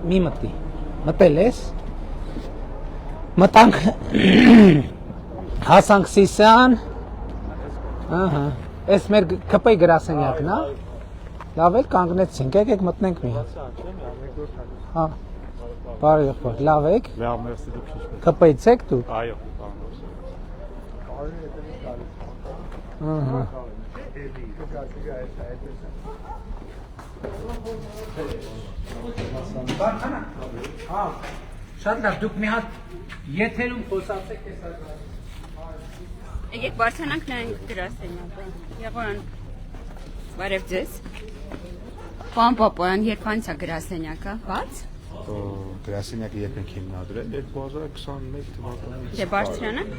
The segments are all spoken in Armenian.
Մի մտի։ Մտել ես։ Մտանք հասանք Սիսիան։ Ահա։ Էս մեր ԿՊ գրասենյակն է։ Լավ է, կանգնեցինք, եկեք մտնենք մի հատ։ Հա։ Բարի եղբայր, լավ եք։ Լավ, մերսի դուք ինչ։ ԿՊ-ից եք դուք։ Այո, Ահա։ Հա, շատ լավ, դուք մի հատ եթերում խոսացեք ես ասած։ Եկեք բարձրանանք նայենք գրասենյակը։ Եղորան, բարև ձեզ։ Պարոն Պապոյան, երբանից է գրասենյակը, բաց։ գրասենյակը երբ ենք հիմնադրել 2021 թվականից։ Դե բարձրանանք։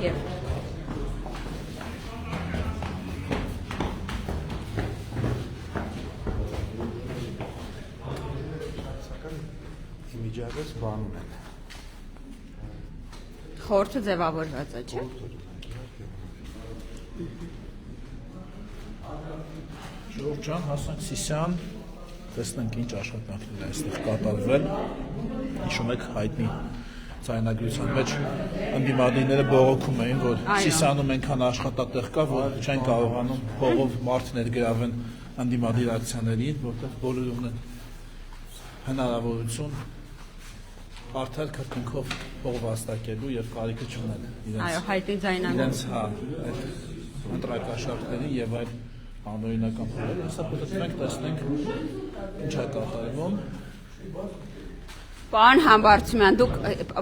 Եվ Իմիջիայլս բանում են։ խորհուրդը ձևավորված է, չէ՞։ Ժողովուրդ ջան, հասանք Սիսիան, տեսնենք ինչ աշխատանքներ է այստեղ կատարվել։ Հիշում եք հայտնի ցայնագրության մեջ ընդդիմադիրները բողոքում էին, որ Սիսիանում այնքան աշխատատեղ կա, որ չեն կարողանում փողով մարդ ներգրավեն ընդդիմադիր ակցիաներին, որտեղ բոլորը ունեն հնարավորություն արդար քրտնքով փող վաստակելու եւ կարիքը չունեն այո, հայտնի ձայնագրություն։ իրենց հա ընտրակաշարքների եւ այլ անօրինական փողեր, հեսա պետք տեսնենք ինչ է կատարվում։ Պարոն Համբարձումյան, դուք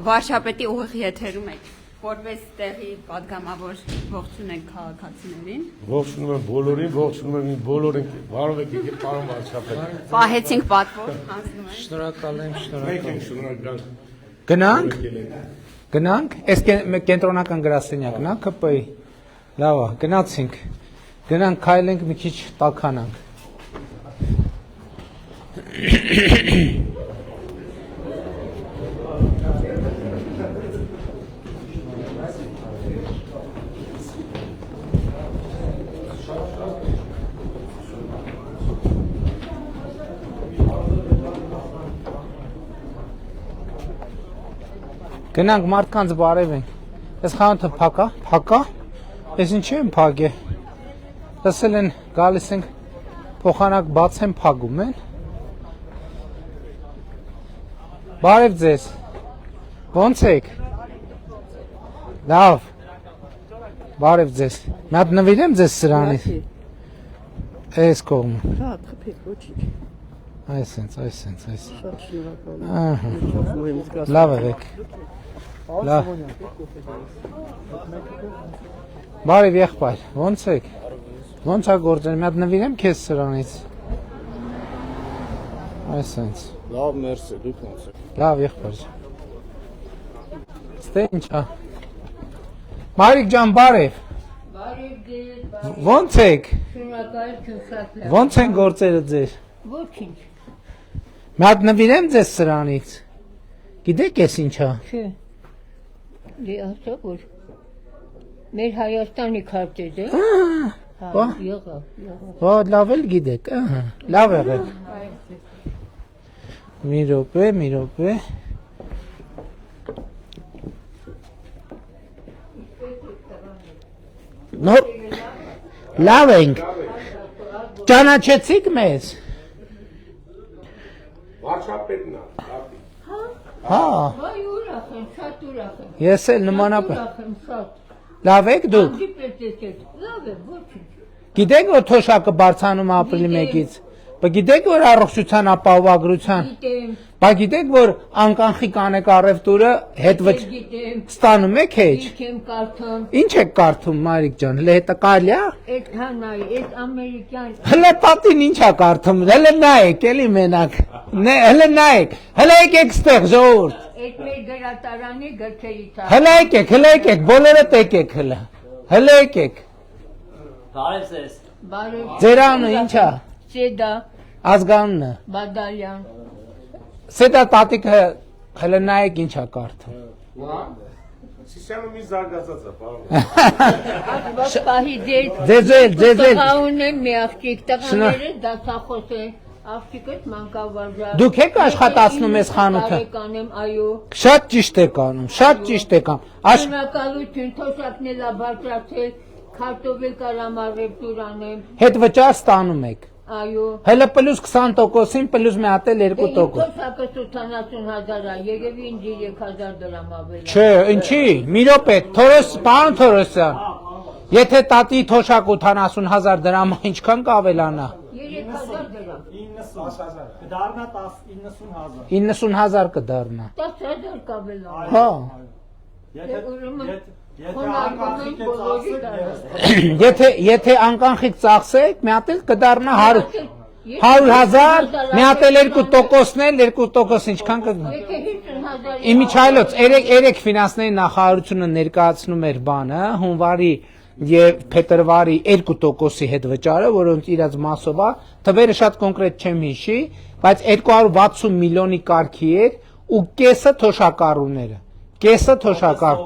վարչապետի ուղիղ եթերում եք, որպես տեղի պատգամավոր ողջունել եք քաղաքացիներին։ Ողջունում եմ բոլորին, ողջունում եմ բոլորին, բարով եք եկել պարոն վարչապետ։ Պահեցինք պատվով, հանձնում ենք։ Շնորհակալ եմ, Մենք ենք շնորհակալ։ Գնանք, այս կենտրոնական գրասենյակն է, ԿՊ-ի։ Լավ է, գնացինք։ Գնանք քայլենք մի քիչ տաքանանք։ Գնանք մարդկանց բարևենք։ Այս խանութը փակա։ Այս ինչի են փակե։ Լսել են գալիս ենք փոխանակ բաց են փակում են։ Բարև ձեզ։ Ոնց եք։ Լավ։ Բարև ձեզ։ Մի հատ նվիրեմ ձեզ սրանից։ Այս կողմը։ Շատ խփեք, ոչինչ։ Այսենց։ Շատ շնորհակալ եմ։ Ահա։ Ահա։ Լավ եք։ Լավ։ Բարև եղբայր, ոնց եք։ Ոնց է գործել, մի հատ նվիրեմ քեզ սրանից։ Այսենց։ Լավ, մերսի, դուք ոնց եք։ Լավ եղբայր։ Ստե ինչ է։ Մարիկ ջան, բարև։ Բարև ձեզ, Ոնց եք։ շնորհակալություն շատ լավ։ Ոնց են գործերը ձեր։ Ոչինչ։ Մի հատ նվիրեմ ձեզ սրանից։ Գիտեք ես ինչ է։ Չէ։ Դե ասա որ մեր Հայաստանի քարտեզ է։ Հա, եղավ։ Հա, լավ էլ գիտեք, ահա։ Լավ եղեք։ Մի րոպե։ Նոր լավ ենք։ Ճանաչեցիք մեզ։ Վարչապետն է։ Հա, Վայ ուրախ եմ, շատ ուրախ եմ։ ես էլ նմանապես։ Ուրախ եմ շատ։ Լավ եք դուք։ Դիպետ եկեք։ Լավ է, ոչինչ։ Գիտեք որ թոշակը բարձանում է ապրիլի 1-ից։ Բայց գիտեք որ առողջության ապահովագրության։ Գիտեմ, Բայց գիտեք որ անկանխիկ անեկառևտուրը հետվճ գիտեմ։ ստանում եք հեչ։ Ինչ եմ կարդում։ Ինչ եք կարդում Մարիկ ջան, հետակալյա։ Այդ հանայ, այդ ամերիկյան Հələ պատին ինչ է կարդում։ Հələ նայեք, էլի մենակ։ Հələ նայեք։ Հələ եկեք ստեղ ժողովուրդ։ այդ մեր գրատարանի գրքերի տակ։ Հələ եկեք, բոլորը եկեք հələ։ Հələ եկեք։ Բարև ձեզ։ Բարև Ձեր անունը ինչ է։ Սեդա Ազգանունը։ Բադալյան։ Սեդա տատիկը հələ նայեք ինչ է կարդում։ Սիսյանը մի զարգացած է, պարոն։ Պահի Ձեզ տղաունեմ մի աղջիկ, տղաները դասախոս է, աղջիկս մանկավարժ։ Դուք եք աշխատացնում ես խանութը։ Տարեկանեմ, այո։ Շատ ճիշտ եք անում, շատ ճիշտ եք անում։ Շնորհակալություն, թոշակն էլ բարձրացել, քարտոֆիլ կարամ առևտուր անեմ, Հետ վճար ստանում եք։ այո։ Հələ պլյուս 20%-ին պլյուս մի հատ էլ 2%։ Թոշակը 80,000 է, երևի ինձ 3,000 դրամ ավել։ Չէ, ինչի, մի րոպե, պարոն Թորոսյան, եթե տատի թոշակ 80,000 դրամ, ինչքան կավելանա։ 3,000 դրամ։ 90,000 կդառնա։ 10,000 կավելան։ Հա։ Եթե անկանխիկ ծախսեք, մի հատ էլ կդառնա 100,000, մի հատ էլ 2%-ն էլ 2% ինչքան կգնա։ Իմիջայլոց 3 ֆինանսների նախարարությունը ներկայացնում էր բանը, հունվարի եւ փետրվարի 2%-ի հետ վճարը, որոնց իրաց մասով է, թվերը շատ կոնկրետ չեմ հիշի, բայց 260 միլիոնի կարգի էր ու կեսը թոշակառուները։ Կեսը թոշակառ։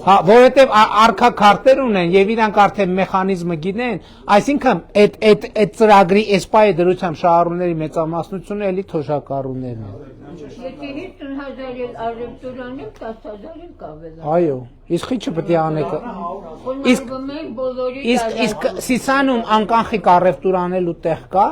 Հա, որովհետև արքա քարտեր ունեն եւ իրանք արդեն մեխանիզմը գիտեն, այսինքն այդ ծրագրի էսպայի դրությամբ շահառուների մեծամասնությունը էլի թոշակառուներն են։ Եթե 50,000 էլ առևտուր անեմ, 10,000 էլ կավելան։ Այո, իսկ ի՞նչը պետք է անեք։ Իսկ Սիսանում անկանխիկ առևտուր անելու տեղ կա։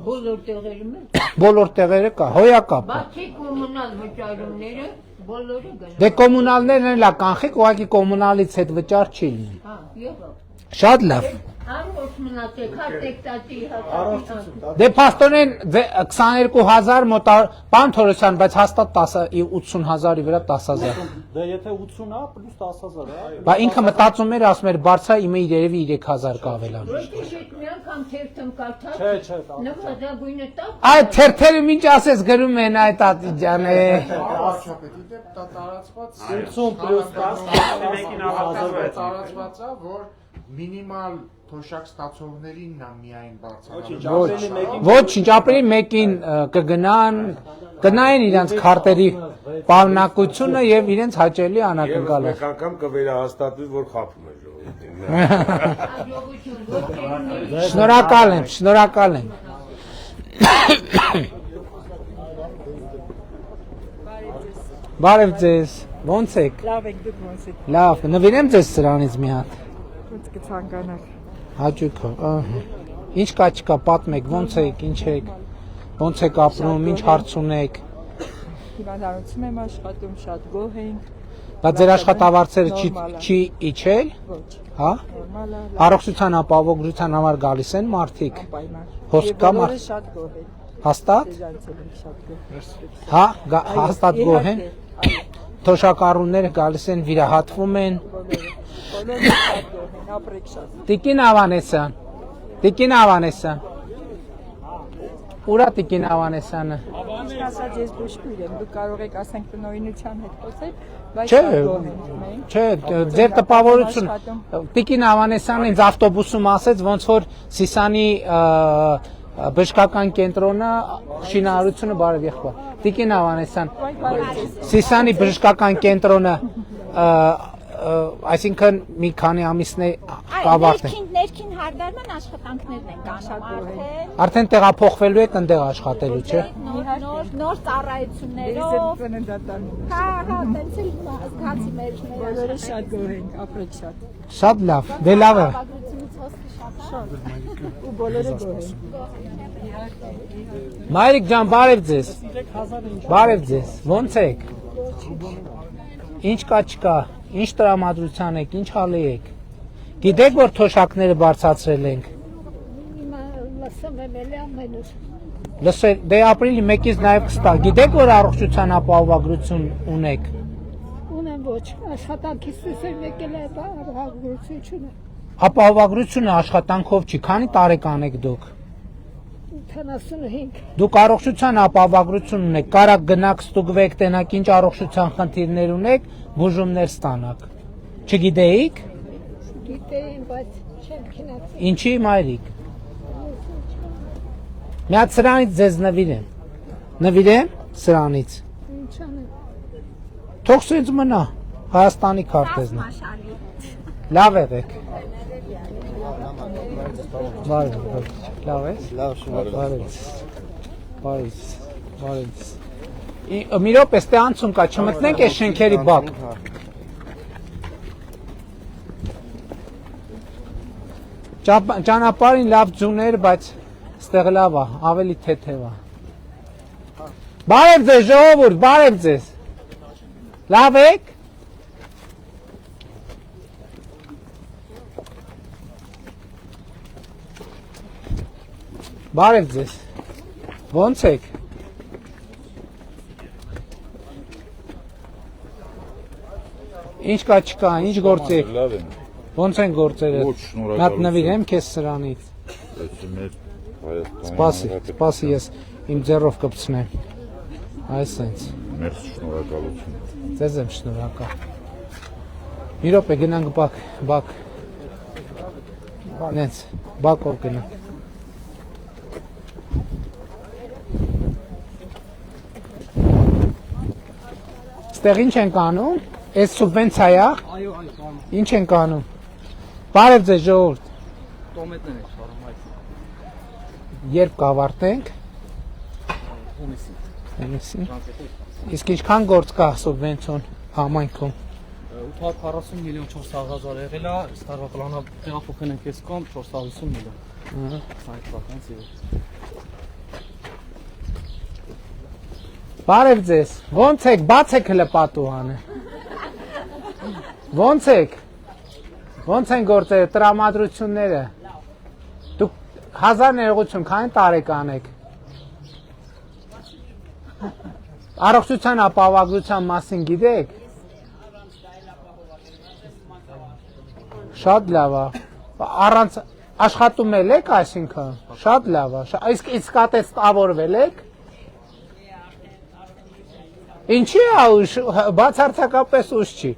Բոլոր տեղերում է։ Բոլոր տեղերը կա, հոյակապ։ Բացի կոմունալ վճարումները, բոլորը գնա։ Դե կոմունալներն էլ է կանխիկ, ուղղակի կոմունալից հետ վճար չի լինի։ Հա, եղավ։ Շատ լավ։ Առողջ մնացեք, հատեք տատի հատի։ Դե փաստորեն 22,000 մոտար, պարոն Թորոսյան, բայց հաստատ 80,000-ի վրա 10,000։ Դե եթե 80 է, պլյուս 10,000 է։ Բա ինքը մտածում էր, ասում էր, բարձր իմը երևի 3,000 կավելան։ Ոչ մի անգամ թերթում կարդաց։ Չէ, նվազագույնը 10։ Այդ թերթերը ինչ ասես գրում են այդ ատի ջան է։ 80 պլյուս 10 տարածված է, որ մինիմալ թոշակ ստացողներին նա միայն բարձրացնում։ Ոչինչ, ապրիլի 1-ին կգնային իրենց քարտերի պարունակությունը եւ իրենց հաճելի անակնկալը։ Մեկ անգամ կվերահաստատվի, որ խափում է ժողովրդին։ Շնորհակալ եմ։ Բարև ձեզ։ Ո՞նց եք։ Լավ եք դուք ոնց եք։ Լավ, նվիրեմ ձեզ սրանից մի հատ։ Ոնց կցանկանաք։ Հաճույքով, ահա։ Ինչ կա չկա, պատմեք, ոնց եք, ինչ եք, ոնց եք ապրում, ինչ հարց ունեք։ Հիվանդանոցում եմ աշխատում, շատ գոհ ենք։ Բայց ձեր աշխատավարձերը չի իջել։ Ոչ, Հա։ նորմալ է, Առողջության ապահովության համար գալիս են մարդիկ։ պայման։ Հոսք կա մարդ։ Բոլորը շատ գոհ են։ Հաստատ։ Ձեզանցել են շատ գոհ։ Հա, հաստատ գոհ են։ Թոշակառուները գալիս են, վիրահատվում են։ Բոլորը շատ գոհ են, ապրեք շատ։ Տիկին Ավանեսյան։ Ուրա Տիկին Ավանեսյանը։ Ինչ ասած ես բուժքույր եմ, դուք կարող եք ասենք տնօրինության հետ խոսել, բայց Չէ, շատ գոհ ենք մենք։ չէ, ձեր տպավորությունը։ Տիկին Ավանեսյանն ինձ ավտոբուսում ասեց, ոնց որ Սիսանի բժշկական կենտրոնը շինարարությունը բարև եղբայր։ Տիկին Ավանեսյան, Սիսանի բժշկական կենտրոնը այսինքն մի քանի ամիսն է կավարտել։ Ներքին հարդարման աշխատանքներն են կանում Արդեն տեղափոխվելու եք ընդեղ աշխատելու, չէ։ նոր ծառայություններով։ Հա, տենց էլ զգացի մեր Բոլորը շատ գոհ ենք, ապրեք շատ։ Շատ լավ, դե լավ է։ Ու բոլորը գոհ են։ Մայրիկ ջան, բարև ձեզ։ Բարև ձեզ։ Ոնց եք։ Ինչ կա չկա։ Ինչ տրամադրության եք, ինչ հալի եք։ Գիտեք, որ թոշակները բարձրացրել ենք։ Լսել, դե ապրիլի 1-ից նաև կստա։ Գիտեք, որ առողջության ապահովագրություն ունեք։ Ունեմ ոչ, աշխատանքից ծեսեր եկել է ապահովագրությունը։ Ապահովագրությունը աշխատանքով չի, քանի տարեկան եք դուք։ 75։ Դուք առողջության ապահովագրություն ունեք, կարակ գնաք ստուգվեք, տենակ ինչ առողջության խնդիրներ ունեք, բուժումներ ստանաք։ Չգիտեիք։ Գիտեի, բայց չեմ քնած։ Ինչի մայրիկ։ Մի հատ սրանից ձեզ նվիրեմ։ Նվիրեմ սրանից։ Ինչ անեմ։ Թող սենց մնա։ Հայաստանի քարտեզն է։ Մաշալի։ Լավ եղեք։ Բարև, լավ ես։ Լավ շնորհակալ։ Բարև։ Մի րոպե, ստե անցում կա, չմտնենք այս շենքերի բակ։ Ճանապարհին լավ ձուներ, բայց ստեղ լավ է, ավելի թեթև է։ Բարև ձեզ, ժողովուրդ, բարև ձեզ։ Լավ եք։ Բարև ձեզ։ Ոնց եք։ Ինչ կա չկա, ինչ գործ եք։ Լավ եմ։ Ոնց են գործերը։ Ոչ, շնորհակալություն։ Մատ նվիրեմ քեզ սրանից։ Սպասի ես իմ ձեռով կպցնեմ։ Այս sense։ Մերսի, շնորհակալություն։ Ձեզ եմ շնորհակալ։ Մի րոպե գնանք բակ։ Նենց, բակով գնանք։ Ստեղ ինչ ենք անում։ Այս սուբվենցիա է։ Այո, Ինչ ենք անում։ Բարև ձեզ ժողովուրդ։ տոմետներ են շարում այդ Երբ կավարտենք։ հունիսին։ Իսկ ինչքան գործ կա սուբվենցիոն համայնքում։ 840 միլիոն 400,000 եղել է, ստարվա պլանա տեղափոխել ենք այս կողմ 450 միլիոն։ Այդ բականցի։ Բարև ձեզ։ Ոնց եք, բացեք հլը պատուհանը։ Ոնց եք։ Ոնց են գործերը, տրամադրությունները։ Դուք 1000 ներողություն, քանի տարեկան եք։ Առողջության ապահովագրության մասին գիտեք։ Շատ լավ է։ Առանց աշխատում եք, այսինքն։ Շատ լավ է։ Իսկ ատես տավորվել եք։ Ինչի է ուշ, բացարձակապես ուշ չի։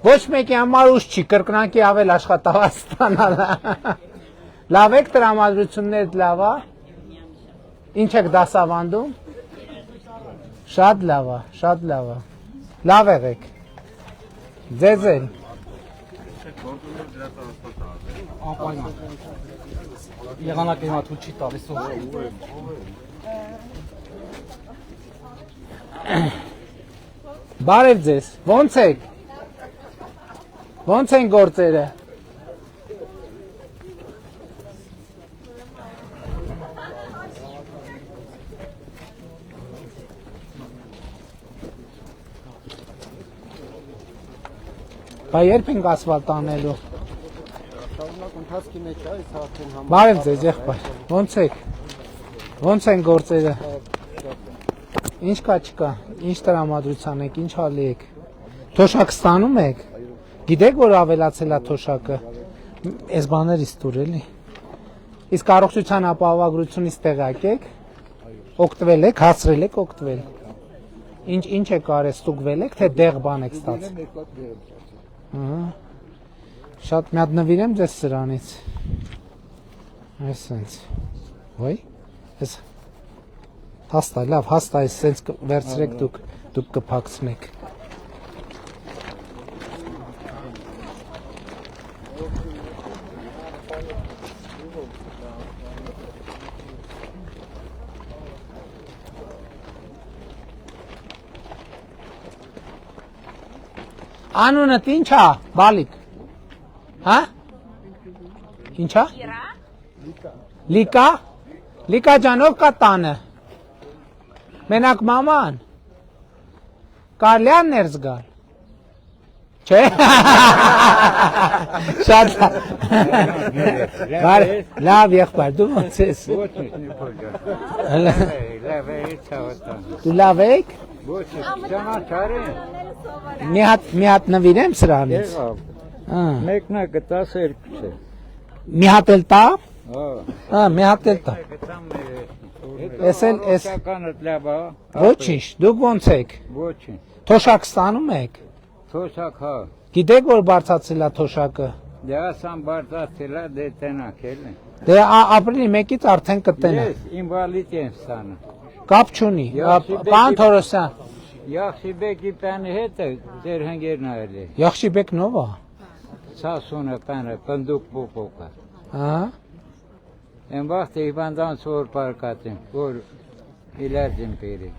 Ոչ մեկի համար ուշ չի, կրկնակի ավել աշխատավարձ ստանալը։ Լավ եք տրամադրություններ լավ է։ Ինչ եք դասավանդում։ Շատ լավ է, շատ լավ է։ Լավ եղեք։ Ձեզ էլ։ Անպայման։ Եղանակը հիմա թույլ չի տալիս ով։ Բարև ձեզ, ոնց եք։ Ոնց են գործերը։ Բա երբ ենք ասֆալտ անելու։ Ընթացքի մեջ է, այս արդեն Բարև ձեզ, եղբայր։ Ոնց եք։ Ոնց են գործերը։ Ինչ կա չկա, ինչ տրամադրության եք, ինչ հալի եք։ Թոշակ ստանում եք։ Գիտեք, որ ավելացել է թոշակը։ Այս բաներից տուր էլի։ Իսկ առողջության ապահովագրությունից տեղյակ եք։ Օգտվել եք, հասրել եք օգտվել։ Ինչ եք արել, ստուգվել եք, թե դեղ բան եք ստացել։ Շատ մի հատ նվիրեմ ձեզ սրանից։ Այսպես։ Ոյ։ Էս հաստա, լավ, հաստա, այսպես վերցրեք դուք կփակցնեք։ Անունդ ինչ է, բալիկ։ Հա? Ինչ է? Լիկա։ Լիկա ջան, ով կա տանը։ Մենակ մաման։ Կարելի է ներս գալ։ Չէ։ Շատ լավ եղբայր, դու ոնց ես։ Դու լավ եք։ Մի հատ նվիրեմ սրանից։ Մեկն է գտաս երկուս է։ Մի հատ էլ տա։ Մի հատ էլ տա։ Էս Շականդ լավ է։ Ոչինչ, դուք ոնց եք։ Ոչինչ։ Թոշակ ստանում եք։ Թոշակ հա։ Գիտեք, որ բարձացել է թոշակը։ Դե ասան բարձացել է, դե տնակ էլ է։ Դե ապրիլի 1-ից արդեն կտնա։ Ես ինվալիդ եմ ստանում։ Կապ չունի։ Պարոն Թորոսյան, Yaxşıbeki beni hete derhen gernayeli. Yaxşibek Nova. Sağ sonra beni pınduk bu koka. Հա։ En vakti ibandan sor parkatım. Gor ilerdim peri.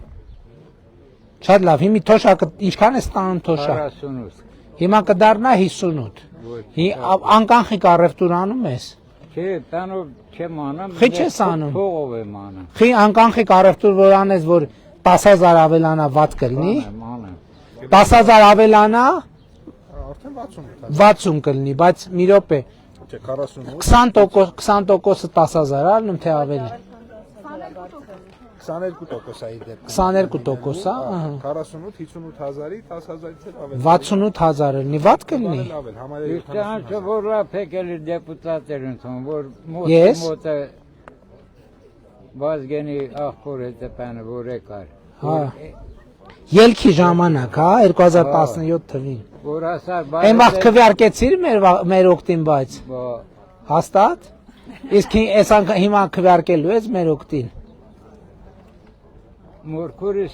Շատ լավ, հիմի թոշակը ինչքան է ստանում թոշակ։ 40. Հիմա կդառնա 58։ Անկանխիկ առևտուր անում ես։ Che ben o kemanım. Խի չես անում։ Փողով եմ անում։ Խի անկանխիկ առևտուր որ անես, որ 10000 ավելանա ված կլինի։ Անում։ 10000 ավելանա Արդեն 60 կլինի, բայց մի րոպե Չէ 48 20%-ը 10000 ալնում թե ավելի։ 22% է իր դեպքում 22%, ահա։ 48 58000-ի 10000-ից էլ ավել 68000 լինի, ված կլինի։ ավել համարյա Üstəncə vorla pekeli deputatların son vor Yes. moda vazgeni ahkor etə bəni vorekar. Հա։ Ելքի ժամանակ, հա, 2017 թվին։ Vorasar Այն վաղ քվեարկեցիր մեր օկտին, բայց Bo հաստատ։ Իսկ այս հիմա քվեարկելու ես մեր օկտին։ morkuris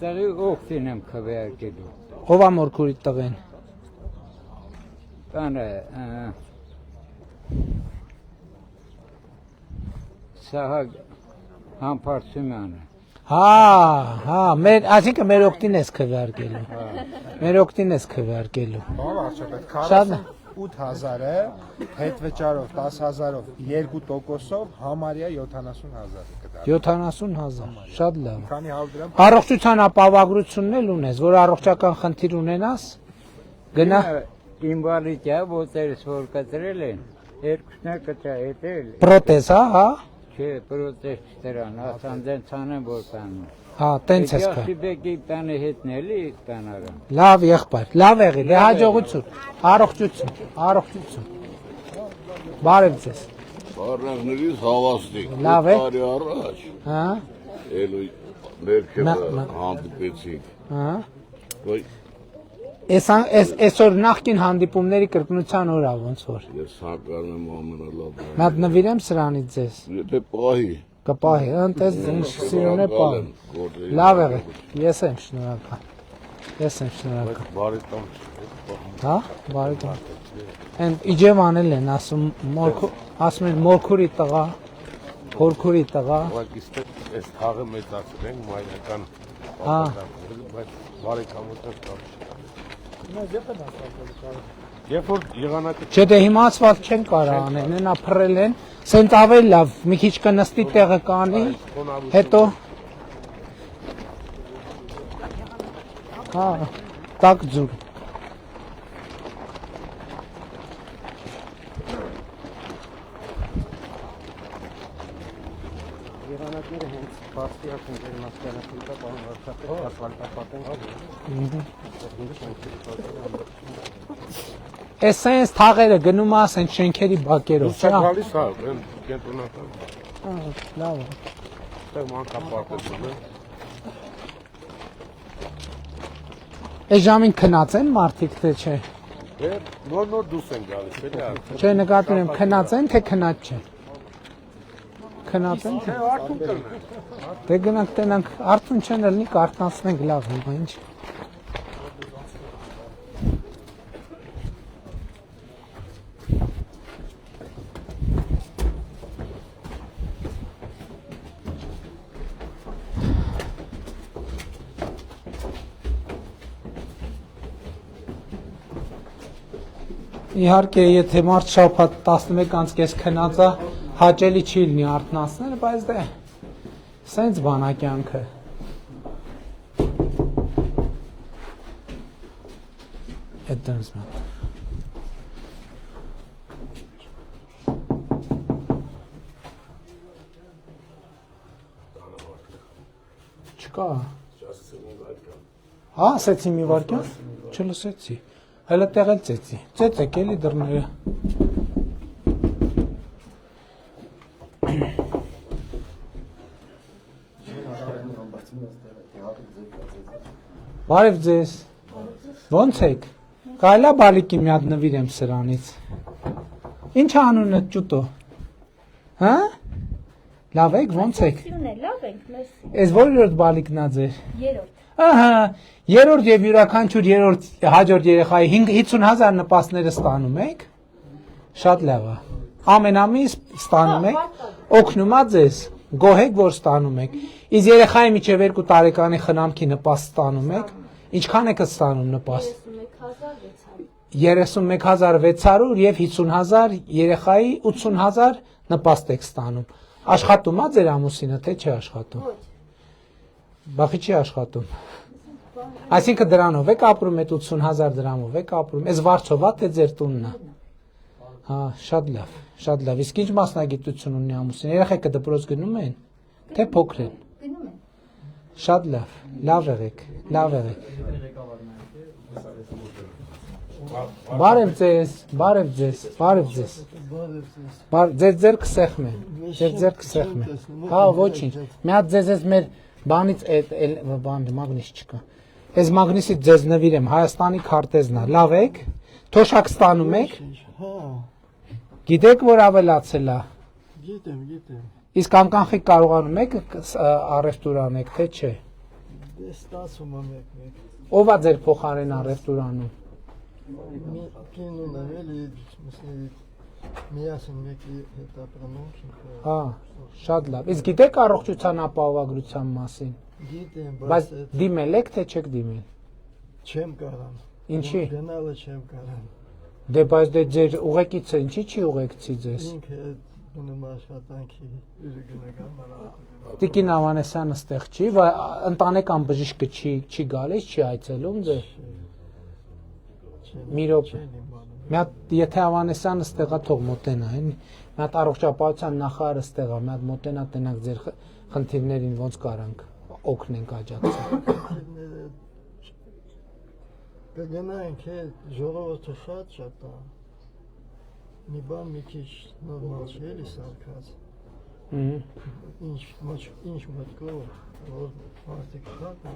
təri oxtinem kavərkelu. Ով է մորքուրի տղեն։ Bəni Saha Hampartsüməni. Հա, այսինքն մեր օկտին ես քվեարկելու։ Մեր օկտին ես քվեարկելու։ Բավ արչապետ Շատ 48000-ը հետ վճարով 10000-ով 2%-ով համարյա 70000 կդառնա 70000, շատ լավ։ Քանի 100 դրամ Առողջության ապահովությունն էլ ունես, որ առողջական խնդիր ունենաս, գնա İnvalidyə voteris vor կտրել են, երկուսնա կտրա etել. պրոթեզ, հա։ Ki protestlərin asandan çanın vor bəni. Հա, տենց ես կա։ Yaxşıbeki bəni հետնելի բանարım. Լավ եղբայր, լավ եղի, դե հաջողություն, առողջություն։ Բարև ձեզ։ Բարևներից հավաստիկ։ Լավ է։ Տարի առաջ Հա, ելույթ ներքևը Մա- հանդիպեցինք։ հա։ Ոյ Այսօր նախկին հանդիպումների կրկնության օր է ոնց որ։ ես հակարում եմ ամենալավ։ Մատ նվիրեմ սրանից ձեզ։ Եթե պահի Կպահի, ընտես ինչ սիրուն է պահ։ Լավ եղի, ես եմ շնորհակալ։ բարի տամ։ Հա, բարի տան։ Են իջևանել են ասում են մորքուրի տղա, խորքուրի տղա։ Ուղղակի այս խաղը մեծացրել ենք մայրական Հա, բայց բարեկամություն կա։ Երբ որ եղանակը չէ դե հիմա ասված չեն կարող անեն, նա փռել են, սենց ավելի լավ, մի քիչ կնստի տեղը կանի, հետո Հա, տակ ջուր։ Եղանակները հենց բացիակ են ջերմաստիարակի տակ պարոն Վարշապետ ասֆալտապատեն։ Այս սենց թաղերը գնում է սենց շենքերի բակերով, Սա չէ՞։ գալիս է, կենտրոնական։ Լավ է։ Դա մանկապարտեզն է։ Այս ժամին քնած են մարդիկ թե չէ։ Նոր դուս են գալիս, էլի։ Չէ, նկատում եմ քնած են թե քնած չէ։ Քնած են թե Արդյոք կլնեն։ դե գնանք տենանք արթուն չեն ելնի կարտնացնենք լավ հիմա ինչ։ Իհարկե, եթե մարդ շաբաթ 11:30 քնած է, հաճելի չի լինի արթնացնել, բայց դե սենց բան է կյանքը։ Այդ դրանց մոտ։ Չկա։ Հա, ասեցի մի վարքյան, չլսեցի։ Հələ տեղել ծեցի։ Ծեցեք էլի դռները։ Բարև ձեզ։ Ոնց եք։ Կարելի է բալիկի մի հատ նվիրեմ սրանից։ Ինչ անունը ճուտո։ Հա? Լավ եք, ոնց եք։ Լավ ենք, մերսի։ Այս որերորդ բալիկն է ձեր։ Երրորդ։ Ահա, երրորդ եւ յուրաքանչյուր երրորդ հաջորդ երեխայի 50,000 նպաստները ստանում եք։ Շատ լավ է։ Ամեն ամիս ստանում եք, օգնում է ձեզ, գոհ եք, որ ստանում եք։ Իսկ երեխայի միջև 2 տարեկանի խնամքի նպաստ ստանում եք, ինչքան եք ստանում նպաստ։ 31,600 եւ 50,000 երեխայի 80,000 նպաստ եք ստանում։ Աշխատում է ձեր ամուսինը, թե չի աշխատում։ Բախի չի աշխատում։ Այսինքն դրանով եք ապրում, այդ 80,000 դրամով եք ապրում։ Այս վարձով է թե ձեր տունն է։ Հա, շատ լավ, շատ լավ։ Իսկ ինչ մասնագիտություն ունի ամուսինը։ Երեխեքը դպրոց գնում են, թե փոքր են։ Գնում են։ Շատ լավ, լավ եղեք, լավ եղեք։ Բարև ձեզ, բարև ձեզ, բարև ձեզ։ Ձեր ձերքը սեղմ է, ձեր ձերքը սեղմ է։ Հա, ոչինչ։ Մի հատ ձեզ ես մեր բանից բան մագնիս չկա։ Այս մագնիսից ձեզ նվիրեմ, Հայաստանի քարտեզն է։ Լավ եք։ Թոշակ ստանում եք։ Գիտեք, որ ավելացել է։ Գիտեմ։ Իսկ անկանխիկ կարողանում եք առևտուր անեք, թե չէ։ Դե ստացում եմ մեկ։ Ով է ձեր փոխարեն առևտուր անում։ Կինուն էլի, միասին մեկի հետ ապրում։ Հա, շատ լավ։ Իսկ գիտեք առողջության ապահովագրության մասին։ Գիտեմ, բայց դիմել եք, թե չեք դիմել։ Չեմ կարան։ Ինչի։ Գնալը չեմ կարան։ Դե բայց դե ձեր ուղեկիցը ինչի չի ուղեկցի ձեզ։ Ինքը գնում աշխատանքի գնա։ Տիկին Ավանեսյանը ստեղ չի, ընտանեկան բժիշկը չի գալիս, չի այցելում ձեր։ Մի րոպե։ Մի հատ եթե Ավանեսյանը ստեղա թող մոտենա, մի հատ առողջապահության նախարարը ստեղա, մի հատ մոտենա տենակ ձեր խնդիրներին ոնց կարանք օգնենք աջակցենք։ Կգնանք ժողովուրդը շատ է։ Մի բան մի քիչ նորմալ չէ էլի սարքած։ Ինչ մտքով որ մարդիկ շատ է։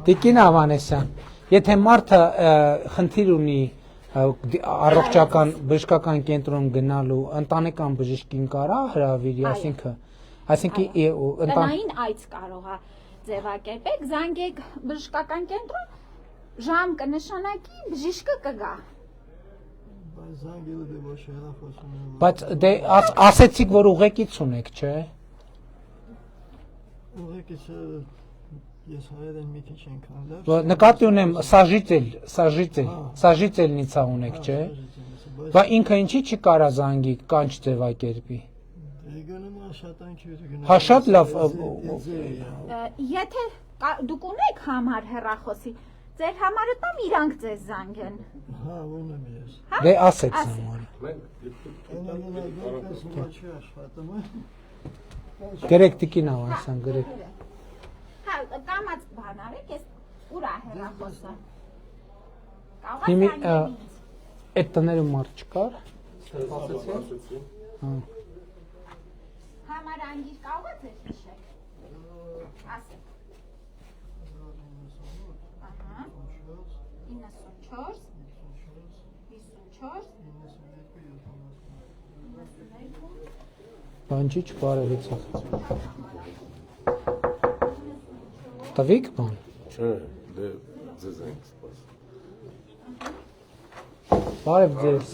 Տիկին Ավանեսյան, եթե մարդը խնդիր ունի առողջական բժշկական կենտրոն գնալու, ընտանեկան բժշկին կարա հրավիրի, այսինքն տնային այց կարող է ձևակերպեք, զանգեք բժշկական կենտրոն, ժամ կնշանակի, բժիշկը կգա։ Զանգելը դե ոչ հեռախոսում եմ։ Բայց դե ասեցիք, որ ուղեկից ունեք, չէ։ Ուղեկիցը ես հայերեն մի քիչ ենքան լավ։ Նկատի ունեմ սաժիցելնիցա ունեք, չէ։ Բա ինքը ինչի չի կարա զանգի, կանչ ձևակերպի։ Գնում աշխատանքի գնում։ Հա շատ լավ։ Եթե դուք ունեք համար հեռախոսի, ձեր համարը տամ իրանք ձեզ զանգեն։ Հա, ունեմ ես։ Դե ասեք համարը։ Գրեք Տիկին Ավանեսյան, գրեք։ Հա, կամած բան արեք, ես ուր է հեռախոսը։ Հիմի այդ տներում մարդ չկար։ Համար անգիր կարող է ձեր հիշեք։ Ասեք։ 94 54 Բան չի չպարելից Տվիք բան։ Չէ, դե ձեզ ենք սպաս։ Բարև ձեզ։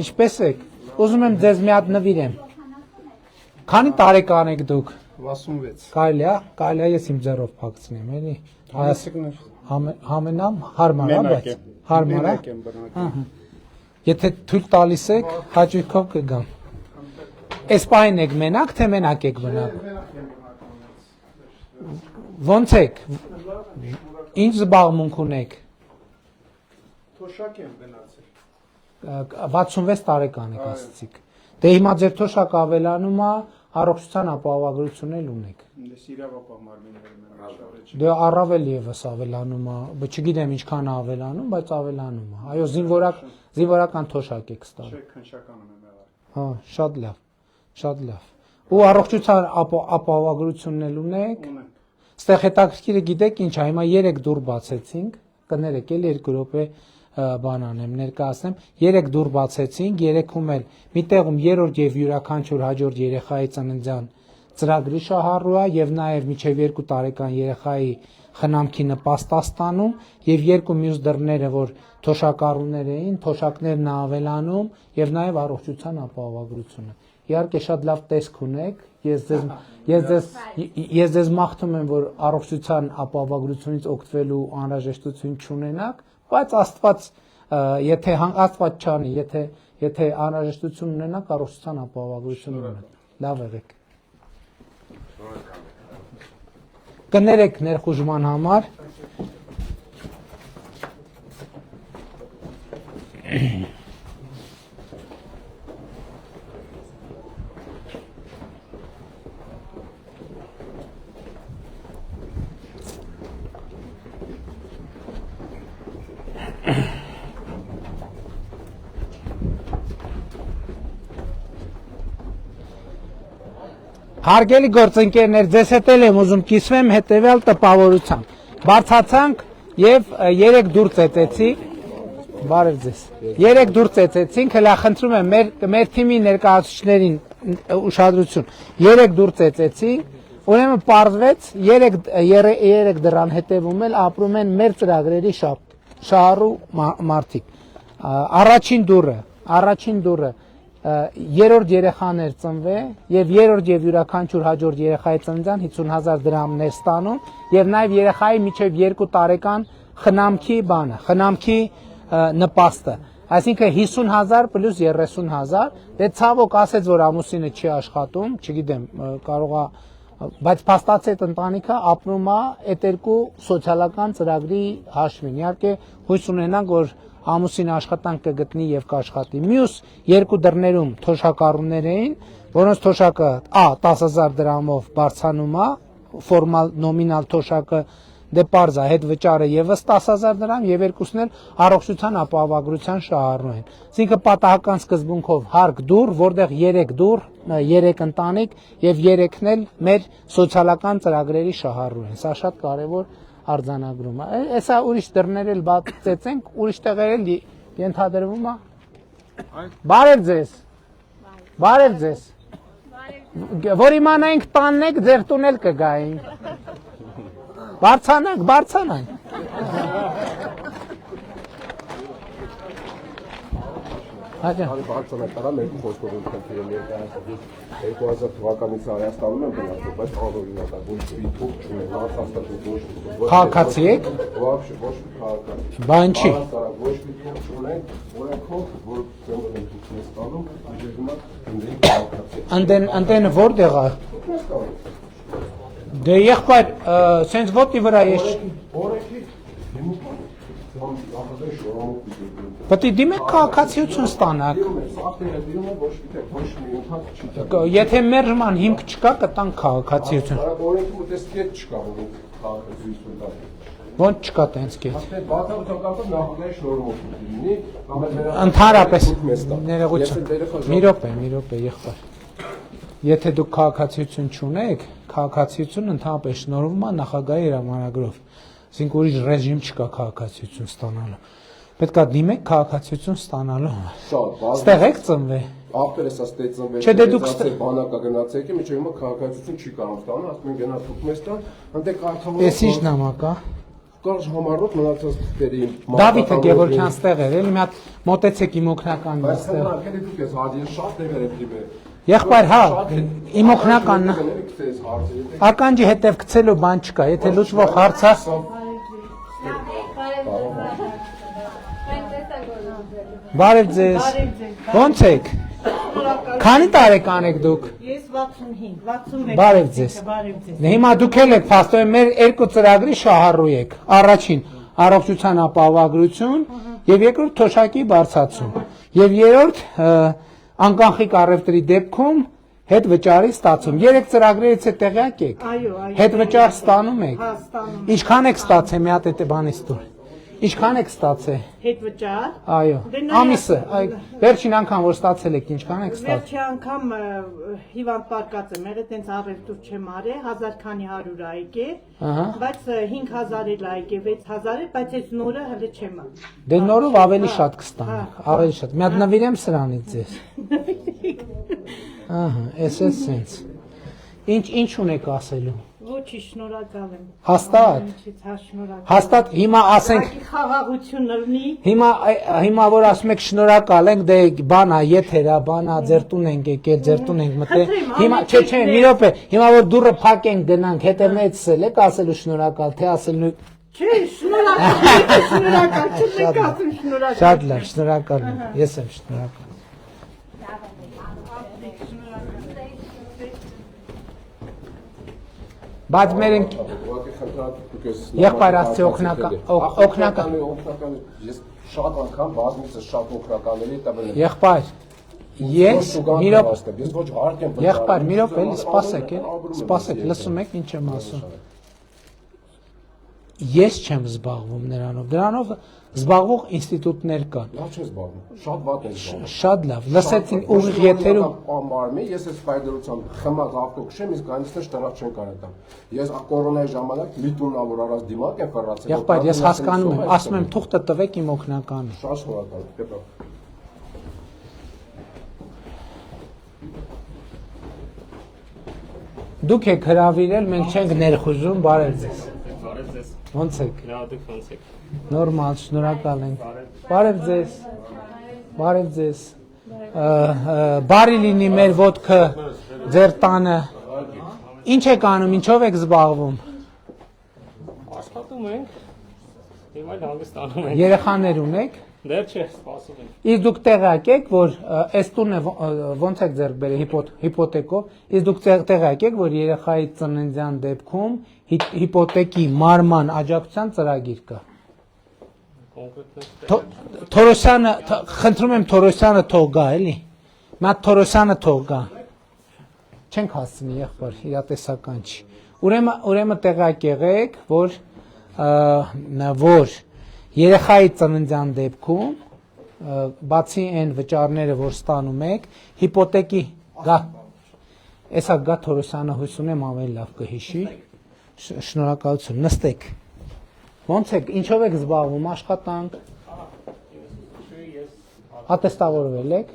Ինչպես եք։ Ուզում եմ ձեզ մի հատ նվիրեմ։ Քանի տարեկան եք դուք։ 66։ Կարելի է, ես իմ ձեռով փակցնեմ, էլի։ Համենամ հարմար է, բայց հարմար է։ Եթե թույլ տալիս եք, հաճույքով կգամ։ Այս պահին եք մենակ, թե մենակ եք բնակ։ Ոնց եք։ Ինչ զբաղմունք ունեք։ Թոշակ եմ գնացել։ 66 տարեկան եք ասացիք։ Դե հիմա ձեր թոշակը ավելանում է, առողջության ապահովագրություն էլ ունեք։ Դες իրավապահ մարմիններում եմ աշխատել։ Դե առավել եւս ավելանում է, չգիտեմ ինչքան է ավելանում, բայց ավելանում է։ Այո, զինվորական թոշակ եք ստանում։ Չէ, քննչականում եմ եղել։ Հա, շատ լավ։ Շատ լավ։ Ու առողջության ապահովագրությունն էլ ունեք։ Ունենք։ Ստեղ հետաքրքիրը գիտեք ինչ, հիմա 3 դուռ բացեցինք, կներեք էլ 2 րոպե բան անեմ, ներկայացնեմ, 3 դուռ բացեցինք, 3-ում էլ մի տեղում երրորդ եւ յուրաքանչյուր հաջորդ երեխայի ծննդյան ծրագրի շահառու է եւ նաեւ միջև 2 տարեկան երեխայի խնամքի նպաստ է ստանում եւ 2 մյուս դռները, որ թոշակառուներ էին, թոշակներն ավելանում եւ նաեւ առողջության ապահովագրությունը։ Իհարկե շատ լավ տեսք ունեք, ես ձեզ մաղթում եմ, որ առողջության ապահովագրությունից օգտվելու անհրաժեշտություն չունենաք, բայց Աստված եթե Աստված չանի, եթե անհրաժեշտություն ունենաք, առողջության ապահովագրություն ունենաք։ Լավ եղեք։ Կներեք ներխուժման համար։ Հարգելի գործընկերներ, ձեզ հետ եմ ուզում կիսվեմ հետևյալ տպավորությամբ։ Բարձացանք եւ 3 դուր ծեծեցի, բարև ձեզ։ 3 դուր ծեծեցինք, հələ խնդրում եմ մեր թիմի ներկայացուցիչներին ուշադրություն։ 3 դուր ծեծեցի, ուրեմն պարզվեց 3 դրան հետևում էլ ապրում են մեր ծրագրերի շահառու մարդիկ։ Առաջին դուրը երրորդ երեխան էր ծնվե եւ երրորդ եւ յուրաքանչյուր հաջորդ երեխայի ծննդյան 50000 դրամներ ստանում եւ նաեւ երեխայի միջև 2 տարեկան խնամքի խնամքի նպաստը, այսինքն 50000 պլյուս 30000, դե ցավոք ասեց, որ ամուսինը չի աշխատում, չգիտեմ, կարող է, բայց փաստացի այդ ընտանիքը ապրում է այդ 2 սոցիալական ծրագրի հաշվին։ Իհարկե հույս ունենանք, որ ամուսինը աշխատանք կգտնի եւ կաշխատի։ Մյուս 2 դռներում թոշակառուներ էին, որոնց թոշակը 10000 դրամով բարձանում է, ֆորմալ նոմինալ թոշակը դե պարզ է, հետ վճարը եւս 10000 դրամ եւ երկուսն էլ առողջության ապահովագրության շահառու են։ Այսինքն պատահական սկզբունքով հարկ դուր, որտեղ 3 դուր, 3 ընտանիք եւ 3-ն էլ մեր սոցիալական ծրագրերի շահառու են։ Սա շատ կարեւոր արձանագրում է։ Էսա ուրիշ դռներ էլ բացեցենք, ուրիշ տեղեր էլ ենթադրվում է։ Բարև ձեզ։ Բարև ձեզ։ Որ իմանայինք տանն եք, ձեր տուն էլ կգայինք։ Բարձանանք։ Բարձանակարա մեր խոսքով ընդհանրապես ներկայացրել 2000 թվականից Հայաստանում եմ գնացել, բայց անօրինակ է, ոչ մի չունեն, հաստատություն ոչ։ Քաղաքացի եք։ Ոչ քաղաքացի։ Բան չի։ Ոչ մի չունեն, օրենքով, որ ծնվել են դուք ստանում, իջեցումա ընդդեմ քաղաքացի։ Ընդենը որտեղ է։ Դե եղբայր, սենց ոտի վրա ես։ Օրենքի Պետք է դիմեք քաղաքացիություն ստանաք։ Եթե մերժման հիմք չկա, կտանք քաղաքացիություն։ Օրենքում դες կետ չկա, քաղաքացիություն տա։ Ոնց չկա տենց կետ։ Բացառությամբ նախագահի շնորհով լինի, Ընդհանրապես ներողություն։ Մի րոպե, եղբայր։ Եթե դուք քաղաքացիություն չունեք, քաղաքացիություն ընդհանրապես շնորհվում է նախագահի հրամանագրով։ Այսինքն ուրիշ ռեժիմ չկա քաղաքացիություն ստանալու։ Պետք է դիմեք քաղաքացիություն ստանալու համար։ Ստեղ եք ծնվել։ Ախպերս աստե ծնվել։ Չէ, դե դուք բանակա գնացեք, միջև հիմա քաղաքացիություն չի կարող ստանալ, ասում են գնա Թուրքմեստան, այնտեղ կարգավորող։ Էս ինչ նամակ է։ Կարճ համարոտ մնացած դերի։ Դավիթը Գևորգյան ստեղ էր, էլի մի հատ մոտեցեք իմ օգնականն է ստեղ։ Բայց դուք ես հաջի շատ դեր եք դիմել։ Եղբայր, հա, իմ օգնականն է։ Ականջի հետև գցելու բան չկա, եթե լուծվող հարց է։ Բարև ձեզ։ Ոնց եք։ Քանի տարեկան եք դուք։ Ես 65, 66։ Բարև ձեզ։ Հիմա դուք էլ եք փաստորեն մեր 2 ծրագրի շահառու եք։ Առաջին առողջության ապահովագրություն եւ երկրորդ թոշակի բարձրացում։ Եւ երրորդ անկախիկ առևտրի դեպքում հետ վճարի ստացում։ 3 ծրագրերից է տեղյակ եք։ Այո։ Հետ վճար ստանում եք։ Հա, ստանում։ Ինչքան եք ստացել մի հատ այդ բանից դուր։ Ինչքան եք ստացել։ Հետ վճար։ Այո։ Ամիսը, վերջին անգամ որ ստացել եք, ինչքան եք ստացել։ Վերջի անգամ հիվանդ պարկած եմ եղել, տենց առևտուր չեմ արել, 1000 քանի 100 այգ է, բայց 5000 էլ այգ է, 6000 է, բայց այս նորը հələ չեմ արել։ Դե նորով ավելի շատ կստանաք, ավելի շատ։ Մի հատ նվիրեմ սրանից ձեզ։ Ահա, էս է սենց։ Ինչ ունեք ասելու։ Ոչի, շնորհակալ եմ։ Հաստատ։ Հա, շնորհակալ։ Հաստատ հիմա ասենք խաղաղություն լինի։ Հիմա որ ասում եք շնորհակալ ենք, դե բանա, եթերա, բանա, ձեր տուն ենք եկել, ձեր տուն ենք մտել։ Հիմա չէ, մի րոպե, հիմա որ դուռը փակենք գնանք, հետևնեցել եք ասելու շնորհակալ, թե ասելու Չէ, շնորհակալ, չեք ասում շնորհակալ։ Շատ լավ, շնորհակալ եմ, ես եմ շնորհակալ։ Բայց մեր եղբայր Աստծո օգնական ես շատ անգամ բազմիցս շատ օգնականների տվել եմ։ Եղբայր ես եղբայր մի րոպե էլի սպասեք, լսում եք ինչ եմ ասում։ Ես չեմ զբաղվում նրանով զբաղվող ինստիտուտներ կան։ Լավ չես զբաղվում, շատ վատ ես զբաղվում։ Շատ լավ, լսեցին ուղիղ եթերում Ամարմի, ես այս ֆայդերությամբ խմած ավտոքշեմ, իսկ այնստեղ տրախ չեն կարետամ։ Ես կորոնայի ժամանակ մի տուննա որ առած դիմակ եմ ֆռացել։ Եղբայր, ես հասկանում եմ, ասում եմ թուղթը տվեք իմ օգնականը։ Շատ շնորհակալ, կետա։ Դուք եք հրավիրել, մենք չենք ներխուժում, բարև ձեզ։ Բարև ձեզ։ Ոնց եք։ Լավ, դուք ոնց եք։ Նորմալ, շնորհակալ ենք։ Բարև ձեզ։ Բարև ձեզ։ Բարի լինի մեր ոդկը ձեր տանը։ Ինչ եք անում, ինչով եք զբաղվում։ Աշխատում ենք։ Հիմա հանգստանում ենք։ Երեխաներ ունեք։ Դեռ չէ, սպասում ենք։ Իսկ դուք տեղյակ եք, որ այս տունը ոնց եք ձեռք բերել հիպոթեկով, իսկ դուք տեղյակ եք, որ երեխայի ծննդյան դեպքում հիպոթեկի մարման աջակցության ծրագիր կա։ Թորոսյանը, խնդրում եմ Թորոսյանը թող գա, էլի։ Մատ Թորոսյանը թող գա։ Չենք հասցնի եղբայր, իրատեսական չի։ Ուրեմն տեղյակ եղեք, որ երեխայի ծննդյան դեպքում բացի այն վճարները, որ ստանում եք, հիպոթեկի գա։ Էսա գա Թորոսյանը հույս ունեմ ավելի լավ կհիշի։ Շնորհակալություն, նստեք։ Ոնց եք, ինչով եք զբաղվում, աշխատանք։ Ատեստավորվել եք։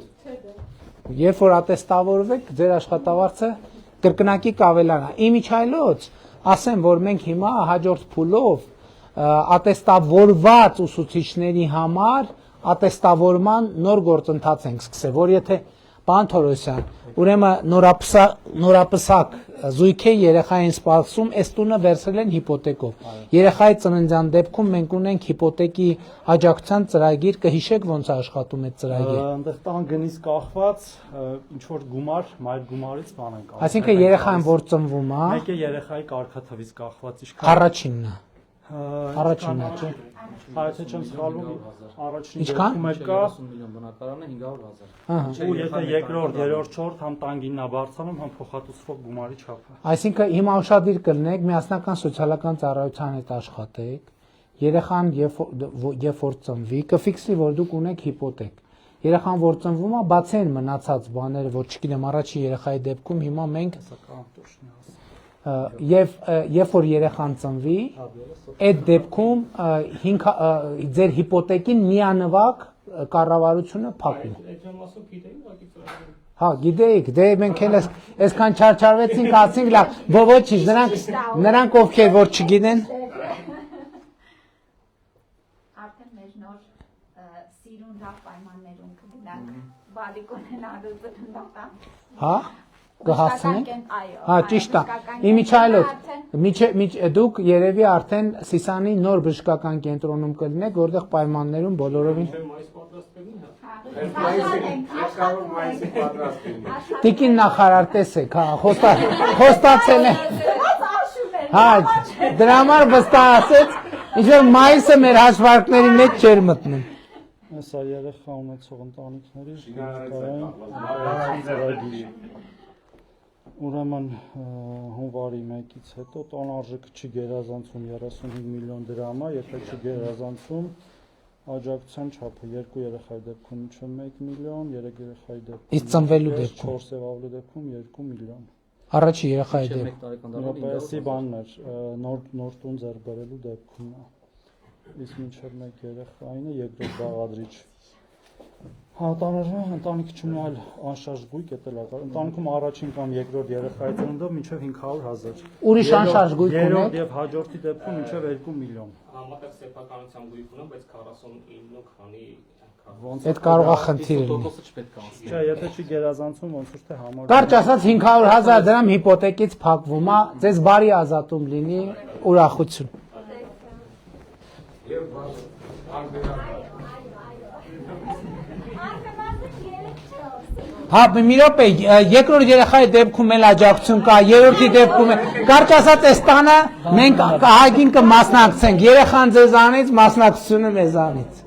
Երբ որ ատեստավորվեք, ձեր աշխատավարձը կրկնակի կավելանա։ Իմիջայլոց ասեմ, որ մենք հիմա հաջորդ փուլով ատեստավորված ուսուցիչների համար ատեստավորման նոր գործընթաց ենք սկսել, որ եթե պարոն Թորոսյան, ուրեմն նորապսակ զույգ է երեխային սպասում, այս տունը վերցրել են հիպոթեկով։ Երեխայի ծննդյան դեպքում մենք ունենք հիպոթեկի աջակցության ծրագիր, կհիշեք ոնց է աշխատում այդ ծրագիրը։ Այնտեղ տան գնից կախված ինչ որ գումար, մայր գումարից բան ենք անում։ Այսինքն երեխան որ ծնվում է, Մեկ է երեխայի կարգաթվից կախված, առաջինն է։ Առաջինն է, չէ։ Եթե չեմ սխալվում, առաջին Ինչքան? դեպքում էլ կա 30 միլիոն բնակարանը 500,000։ ու եթե երկրորդ, երրորդ, չորրորդ համ տանգինն է բարձրանում, համ փոխհատուցվող գումարի չափը։ Այսինքն հիմա ուշադիր կլինեք, միասնական սոցիալական ծառայության հետ աշխատեք, երեխան երբ որ ծնվի, կֆիքսի, որ դուք ունեք հիպոթեք։ Երեխան որ ծնվում է, բացի այն մնացած բաները, որ չգիտեմ, առաջի երեխայի դեպքում հիմա մենք երբ որ երեխան ծնվի, այդ դեպքում ձեր հիպոթեկին միանվագ կառավարությունը փակում։ Հա, գիտեիք, դե մենք էլ այսքան չարչարվեցինք, ասինք լավ, ոչինչ, նրանք ովքեր որ չգիտեն։ Արդեն մեր նոր սիրուն լավ պայմաններում կգնանք բալիկոնենալու ծննդատան։ Հա, կհասնենք։ Հա, ճիշտ է։ Իմիջայլոց, դուք երևի արդեն Սիսանի նոր բժշկական կենտրոնում կլինեք, որտեղ պայմաններում բոլորովին Տիկին նախարար տեսեք, հա, խոստացել է։ Հա, դրա համար վստահ ասեց, ինչ որ մայիսը մեր հաշվարկների մեջ չէր մտնում։ Սա երեխա ունեցող ընտանիքների Ուրեմն հունվարի 1-ից հետո տոն արժեքը չի գերազանցում 35 միլիոն դրամ, եթե չգերազանցում աջակցության չափը 2 երեխայի դեպքում 1 միլիոն, 3 երեխայի դեպքում Իսկ ծնվելու դեպքում 4 եւ դեպքում 2 միլիոն։ Առաջի երեխայի դեպքում Որպեսի բանն էր, նոր տուն ձեռք բերելու դեպքում։ Իսկ մինչև 1 երեխային է երկրորդ բաղադրիչ։ Հա, ընտանիքի չմնալ անշարժ գույք է տելակար։ Ընտանիքում առաջին կամ երկրորդ երեխայի ծննդով մինչև 500,000։ Ուրիշ անշարժ գույք ունեք։ Երրորդ եւ հաջորդի դեպքում մինչև 2 միլիոն։ Համատեղ սեփականության գույք ունեմ, բայց 49 քանի Այդ կարող է խնդիր լինի։ Չէ, եթե չի գերազանցում, ոնց որ թե համար։ Կարճ ասած 500,000 դրամ հիպոթեկից փակվում է, ձեզ բարի ազատում լինի, ուրախություն։ Հա, մի րոպե, երկրորդ երեխայի դեպքում էլ աջակցություն կա, երրորդի դեպքում էլ, կարճ ասած այս տանը մենք ահագին կմասնակցենք, երեխան ձեզանից, մասնակցությունը մեզանից։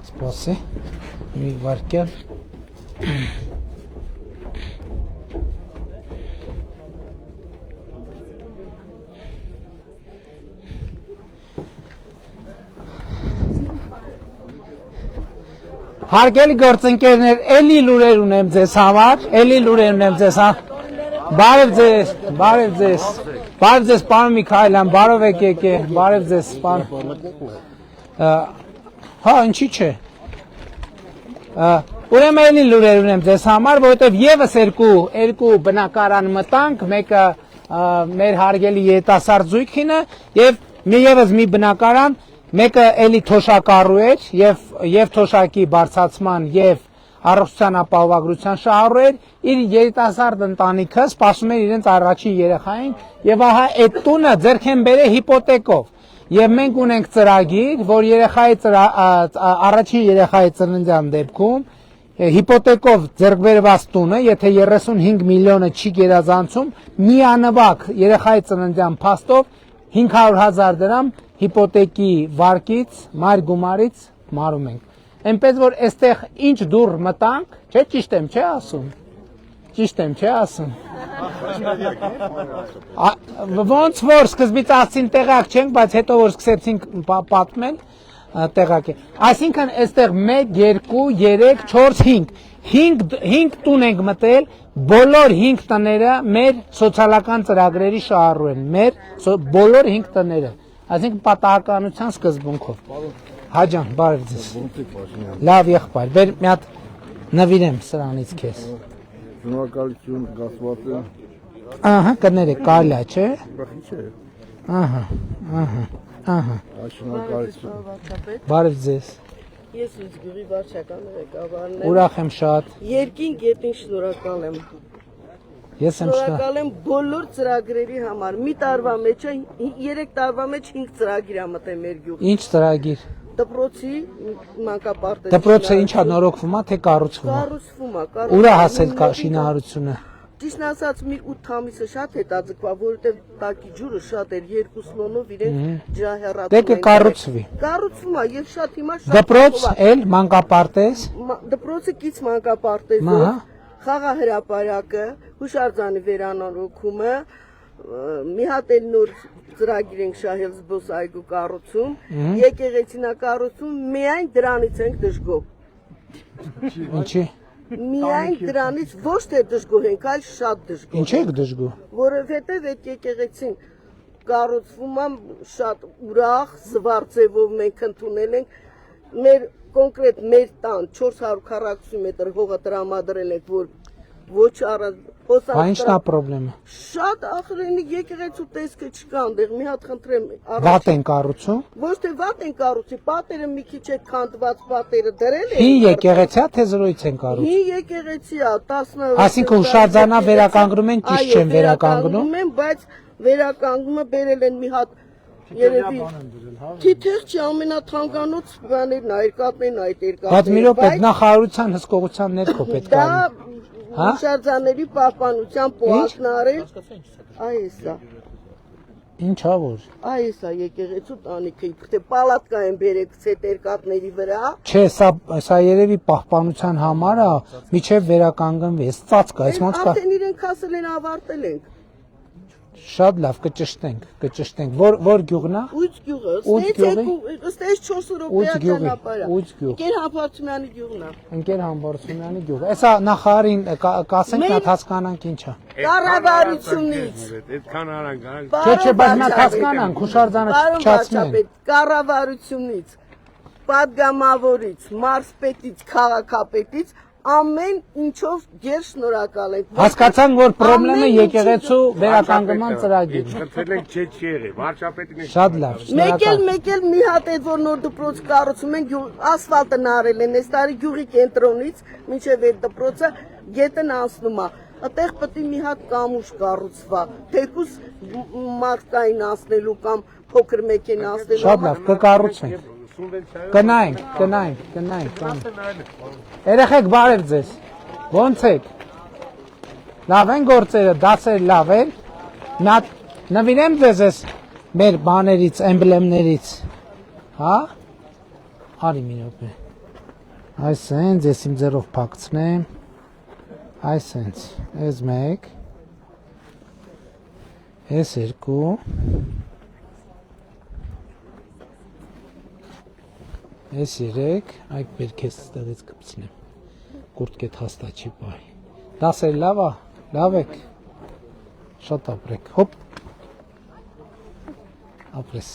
Սպասի, մի վարկյալ։ Հարգելի գործընկերներ, էլի լուրեր ունեմ ձեզ համար, Բարև ձեզ, պարոն Միքայելյան, բարով եք եկել, բարև ձեզ, հա, ինչի չէ, ուրեմն էլի լուրեր ունեմ ձեզ համար, որովհետև եվս երկու բնակարան մտանք, մեկը մեր հարգելի երիտասարդ զույգինը և եվս մի բնակարան, մեկը էլի թոշակառու էր և թոշակի բարձրացման և առողջության ապահովագրության շահառու էր, իր երիտասարդ ընտանիքը սպասում էր իրենց առաջին երեխային և ահա այդ տունը ձեռք են բերել հիպոթեկով և մենք ունենք ծրագիր, որ առաջին երեխայի ծննդյան դեպքում հիպոթեկով ձեռք բերված տունը, եթե 35 միլիոնը չի գերազանցում, միանվագ երեխայի ծննդյան փաստով 500,000 դրամ հիպոթեկի վարկից, մայր գումարից մարում ենք։ Այնպես որ այստեղ ինչ դուռ մտանք, չէ, ճիշտ եմ, չէ ասում։ Ոնց որ սկզբից ասին տեղակ չենք, բայց հետո որ սկսեցինք պատմել, տեղակ է։ Այսինքն այստեղ 1, 2, 3, 4, 5 տուն ենք մտել, բոլոր 5 տները մեր սոցիալական ծրագրերի շահառու են, մեր բոլոր 5 տները, այսինքն պատահականության սկզբունքով։ Հաջան, բարև ձեզ։ Լավ եղբայր, բեր մի հատ նվիրեմ սրանից քեզ։ Շնորհակալություն գասված եմ։ Ահա, կներեք, կարելի է, չէ։ Չէ։ Ահա։ Շնորհակալություն։ Բարև ձեզ։ Ես Լիզգուրի վարչական ղեկավարն եմ։ Ուրախ եմ շատ։ Երկին գետին շնորհակալ եմ։ Ես եմ շնորհակալ եմ բոլոր ծրագրերի համար։ Մի տարվա մեջ, 3 տարվա մեջ 5 ծրագիր ա մտել մեր գյուղ։ Ինչ ծրագիր։ Դպրոցի մանկապարտեզի։ Դպրոցը ինչա նորոգվում է, թե կառուցվում է։ Կառուցվում է։ Ուր է հասել շինարարությունը։ Ճիշտն ասած մի 8 ամիսը շատ հետաձգվա, որովհետև տակի ջուրը շատ էր, 2 սլոնով իրենք ջրահեռացում են։ Դե կկառուցվի։ Կառուցվում է եւ շատ հիմա շատ։ Դպրոց էլ մանկապարտեզ։ Դպրոցը կից մանկապարտեզով, խաղահրապարակը, հուշարձանի վերանորոգումը, մի հատ էլ նոր ծրագիր ենք շահել զբոսայգու կառուցում, եկեղեցին կառուցում, միայն դրանից ենք դժգոհ։ Ինչի։ Միայն դրանից ոչ թե դժգոհ ենք, այլ շատ դժգոհ։ Ինչ եք դժգոհ։ Որովհետև այդ եկեղեցին կառուցվում է շատ ուրախ, զվարճևով մենք ընդունել ենք, մեր կոնկրետ մեր տան 400 քառակուսի մետր հողը տրամադրել ենք, որ ոչ առանց Բա ինչն է խնդրեմը։ Շատ ախրենի եկեղեցու տեսքը չկա այնտեղ, մի հատ խնդրեմ։ Վատ են կառուցում։ Ոչ թե վատ են կառուցի, պատերը մի քիչ է քանդված, պատերը դրել են։ Հին եկեղեցի է, թե զրոյց են կառուցում։ Հին եկեղեցի է, 10։ Այսինքն հուշարձանա վերականգնում են, ճիշտ չեն վերականգնում։ Բայց վերականգնումը բերել են մի հատ երևի թիթեղ չի ամենաթանկանոց բաներն, երկաթներն, այդ երկաթները։ Բայց մի րոպե, նախարարության հսկողության ներքո պետք է։ Հուշարձանների պահպանության պոակն արել։ Այ Ինչա որ։ Այ եկեղեցու տանիքը իբր թե պալատկա են բերեք ցետերկատների վրա։ Չէ, սա երևի պահպանության համար է, միջև վերականգնվի, էս ծածկա, այս ոնց կա։ Արդեն իրենք ասել են ավարտել ենք։ Շատ լավ, կճշտենք։ Որ գյուղն է։ Ուց գյուղը, ըստ էս 4 րոպեա ճանապարհ է։ Ընկեր Համբարձումյանի գյուղն է։ Ընկեր Համբարձումյանի գյուղը։ Էսա նախարարին կասենք, նա հասկանանք ինչ է։ Կառավարությունից։ Այդքան արանք, Չէ, բայց նա հասկանանք, հուշարձանը չփչացնեն։ Կառավարությունից, падգամավորից, մարզպետից, քաղաքապետից ամեն ինչով ģեր շնորհակալ ենք։ Հասկացանք, որ խնդրեմը եկեղեցու վերականգնման ծրագիրն է։ Խնդրել ենք Չեչիերը, վարչապետին։ Շատ լավ։ Մեկ էլ մի հատ այդ որ նոր դպրոց կառուցում են, ասֆալտը նարել են, այս տարի գյուղի կենտրոնից մինչև այդ դպրոցը գետն անցնում է։ Այդտեղ պետք է մի հատ կամուշ կառուցվա, թեկուզ մարդկային անցնելու կամ փոքր մեքենա անցնելու։ Շատ լավ, կկառուցենք։ Գնայինք։ Երեխեք բարև ձեզ։ Ոնց եք։ Լավ են գործերը, դասերը լավ են։ Նվիրեմ ձեզ այս մեր բաներից, էմբլեմներից։ Հա։ Արի մի րոպե։ Այս հենց ես իմ ձեռով փակցնեմ։ Այս հենց, այս մեկ։ Այս երկու։ Այս 3, այդ բերքես ստեղից կպցնեմ, կուրտկետ հաստա չի պահի, դասեր լավ եք, շատ ապրեք, հոպ, ապրես,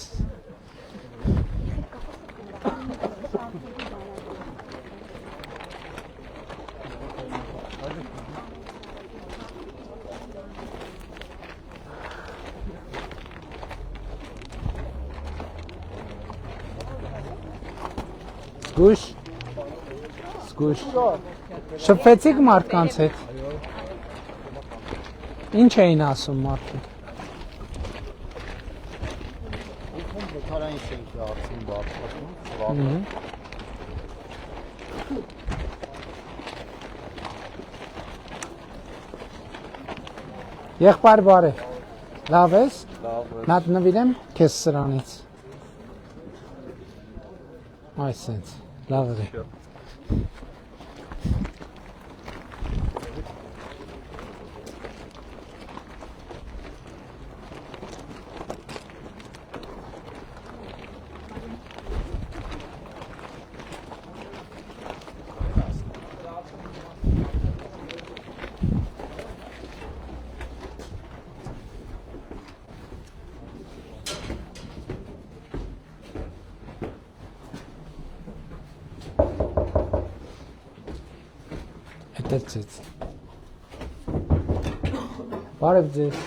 Զգույշ, շփվեցիք մարդկանց հետ, ինչ էին ասում մարդիկ, եղբայր բարև, լավ ես, մատ նվիրեմ քեզ սրանից, այս սենց, լավ է։ Բարև ձեզ։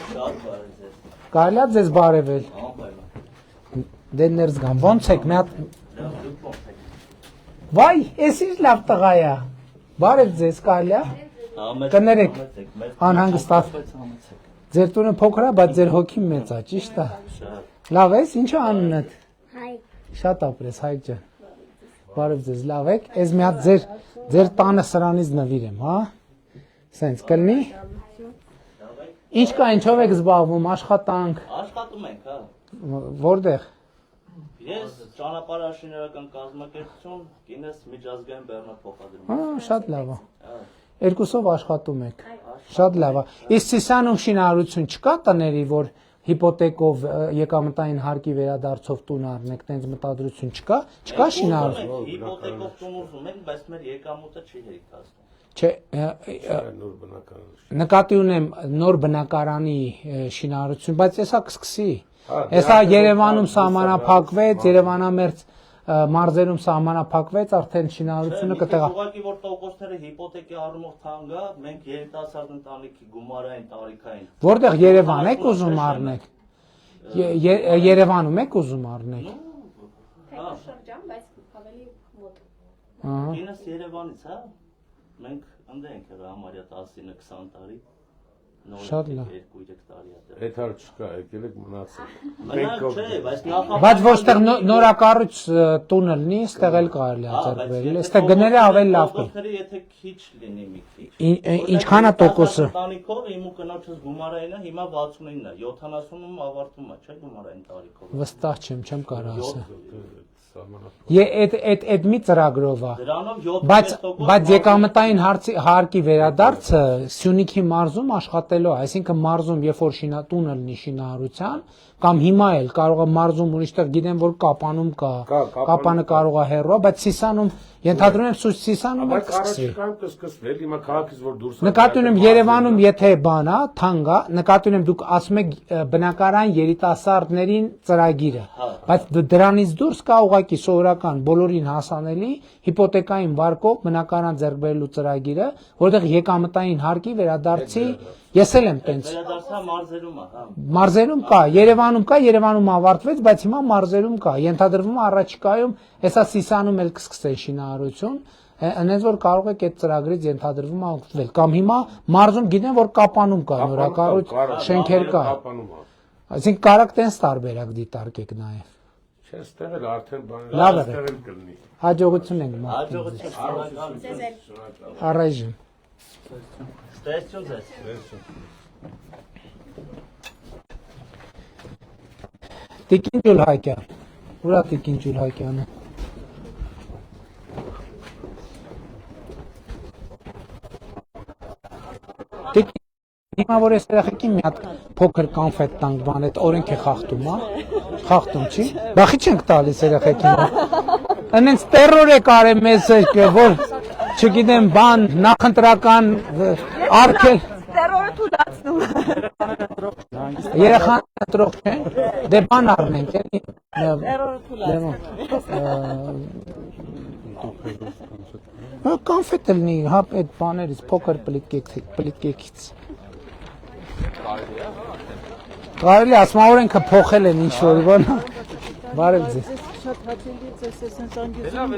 Կարելի է ձեզ բարևել։ Դե ներս գամ, ոնց եք, մի հատ։ Վայ, էս ինչ լավ տղա է։ Բարև ձեզ, կարելի է։ Կներեք, անհանգստացած։ Ձեր տունը փոքր է, բայց ձեր հոգին մեծ է, ճիշտ է։ Լավ ես, ինչ է անունդ։ Հայկ։ Շատ ապրես, Հայկ ջան։ Բարև ձեզ, լավ եք։ Էս մի հատ ձեր տանը սրանից նվիրեմ, հա։ Սենց կլինի։ Ինչ կա, ինչով եք զբաղվում, աշխատանք։ Աշխատում ենք, հա։ Որտեղ։ Ես ճանապարհաշինարական կազմակերպություն, կինս միջազգային բեռնափոխադրում։ Հա, շատ լավ է։ Երկուսով աշխատում եք։ Շատ լավ է։ Իսկ Սիսիանում շինարարություն չկա տների, որ հիպոթեկով եկամտային հարկի վերադարձով տուն առնեք, տենց մտադրություն չկա շինարարություն։ Հիպոթեկով տուն ուզում ենք, բայց մեր եկամուտը չի հերիքացնում։ Չէ, նկատի ունեմ նոր բնակարանի շինարարություն, բայց եսա կսկսի։ Եսա Երևանում սահմանափակվեց, Երևանամերձ մարզերում սահմանափակվեց, արդեն շինարարությունը կտեղա։ Ուղղակի որ տոկոսները հիպոթեկի առումով թանկ է, մենք երիտասարդ ընտանիքի գումարային տարիքային։ Որտեղ Երևան եք ուզում առնեք։ Երևանում եք ուզում առնեք։ Շրջան, բայց ավելի մոտ։ Ինձ Երևանից, հա։ Մենք ընդ ենք համարյա 19-20 տարի։ Շատ լավ։ 2-3 տարի է։ Այդ հար չկա, եկել եք մնացել։ Չէ, բայց նախապատրաստը Բայց ոչտեղ նորակառույց տունը լինի, այստեղ էլ կարելի է ձեռքբերել։ Այստեղ գները ավելի լավ կլինի։ Եթե քիչ լինի մի քիչ։ Ինչքան է տոկոսը։ Ընտանիքով իմ ու կնոջս գումարայինը հիմա 69-ն է, 70-ում ավարտում է, չէ՞ գումարային տարիքով։ Վստահ չեմ կարող ասել։ Այդ մի ծրագրով է։ Բայց եկամտային հարկի վերադարձը Սյունիքի մարզում աշխատելու է, այսինքն մարզում երբ որ տունը լինի շինարարության, կամ հիմա էլ կարող է մարզում ուրիշտեղ գիտեմ որ Կապանում կա, Կապանը կարող է հեռու, բայց Սիսանում ենթադրում եմ Սիսանում էլ կսկսվի։ Նկատի ունեմ Երևանում եթե բան է, թանկ է, նկատի ունեմ դուք ասում եք բնակարան երիտասարդներին ծրագիրը, բայց դրանից դուրս կա ուղղակի սովորական բոլորին հասանելի հիպոթեկային վարկով բնակարան ձեռք բերելու ծրագիրը, որտեղ եկամտային հարկի վերադարձի ես էլ եմ տենց։ Վերադարձա մարզերում է, հա։ Մարզերում կա, Երևանում ավարտվեց, բայց հիմա մարզերում կա։ Ենթադրվում է առաջիկայում հեսա Սիսանում էլ կսկսեն շինարարություն, այնպես որ կարող եք այդ ծրագրից ենթադրվում է օգտվել։ Կամ հիմա մարզում գիտեմ որ Կապանում կա նորակառույց շենքեր կա։ Այսինքն կարակ տենց տարբերակ դիտարկեք նաև։ Չէ, ստեղ էլ արդեն բաներ Լավ է։ ստեղ էլ կլինի։ Հաջողություն ենք մաղթում։ Հաջողություն, Առայժմ։ Ստեսություն ձեզ։ Տիկին Ջուլհակյան։ Ուրա Տիկին Ջուլհակյանը։ Տիկին հիմա որ ես երեխեքին մի հատ փոքր կոնֆետ տանք բան այդ օրենք է խախտում, հա։ Խախտում չի։ Բախի չենք տալիս երեխեքին։ Այնց տերոր է կարել մեզ որ չգիտեմ բան նախընտրական արկել Տերորը թուլացնում։ Երեխան տրող չեն, դե բան առնենք, էլի։ Տերորը թուլացնում։ Կոնֆետ լինի, հա, այդ բաներից, փոքր պլիտկեքից։ Կարելի ասում օրենքը փոխել են ինչ-որ բան։ Բարև ձեզ։ Շատ հաճելի է ձեզ այսպես անգիծում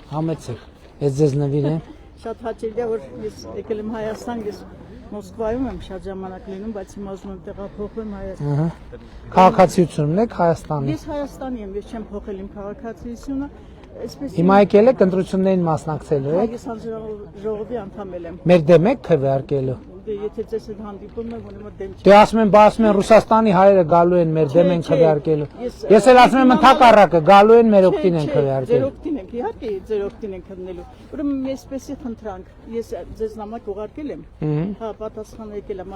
Համեցեք, ես ձեզ նվիրեմ։ Շատ հաճելի է որ ես եկել եմ Հայաստան, ես Մոսկվայում եմ շատ ժամանակ լինում, բայց հիմա ուզում եմ տեղափոխվեմ Հայաստան։ Քաղաքացիությունն եք Հայաստանի։ Ես Հայաստանի եմ, ես չեմ փոխել իմ քաղաքացիությունը։ Հիմա եկել եք ընտրություններին մասնակցելու եք։ Ես հանձնաժողովի անդամ եմ։ Մեր դեմ եք քվեարկելու։ Դե եթե ձեզ հետ հանդիպում եմ, ուրեմն դեմ չի։ Դե ասում են, ասում են Ռուսաստանի հայերը գալու են մեր դեմ են քվեարկելու։ Ես էլ ասում եմ ընդհակառակը, գալու են մեր օգտին են քվեարկելու։ Ձեր օգտին ենք, իհարկե ձեր օգտին ենք քննելու։ Ուրեմն այսպեսի խնդրանք, ես ձեզ նամակ ուղարկել եմ։ Հա, պատասխանը եկել է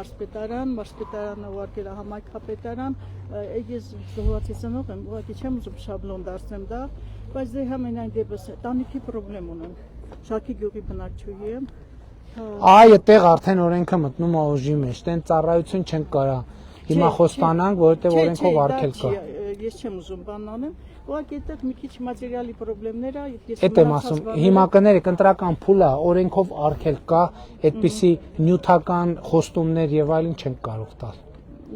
մարզպետարանը ուղարկել է համայնքապետարան, ես զոհվածի ծնող եմ, ուղղակի չեմ ուզում շաբլոն դարձնեմ դա, բայց դե համենայն դեպս տանիքի խնդրեմ ունեմ։ Շաքի գյուղի բնակչուհի եմ։ Այդտեղ արդեն օրենքը մտնում է ուժի մեջ, տեն ծառայություն չենք կարա հիմա խոստանանք, որովհետև օրենքով արգել կա։ Ես չեմ ուզում բան անեմ, ուղղակի այդտեղ մի քիչ մատերիալի խնդիրներ է, Էդ եմ ասում, հիմա կներեք ընտրական փուլը օրենքով արգել կա, այդպիսի նյութական խոստումներ եւ այլն չենք կարող տալ։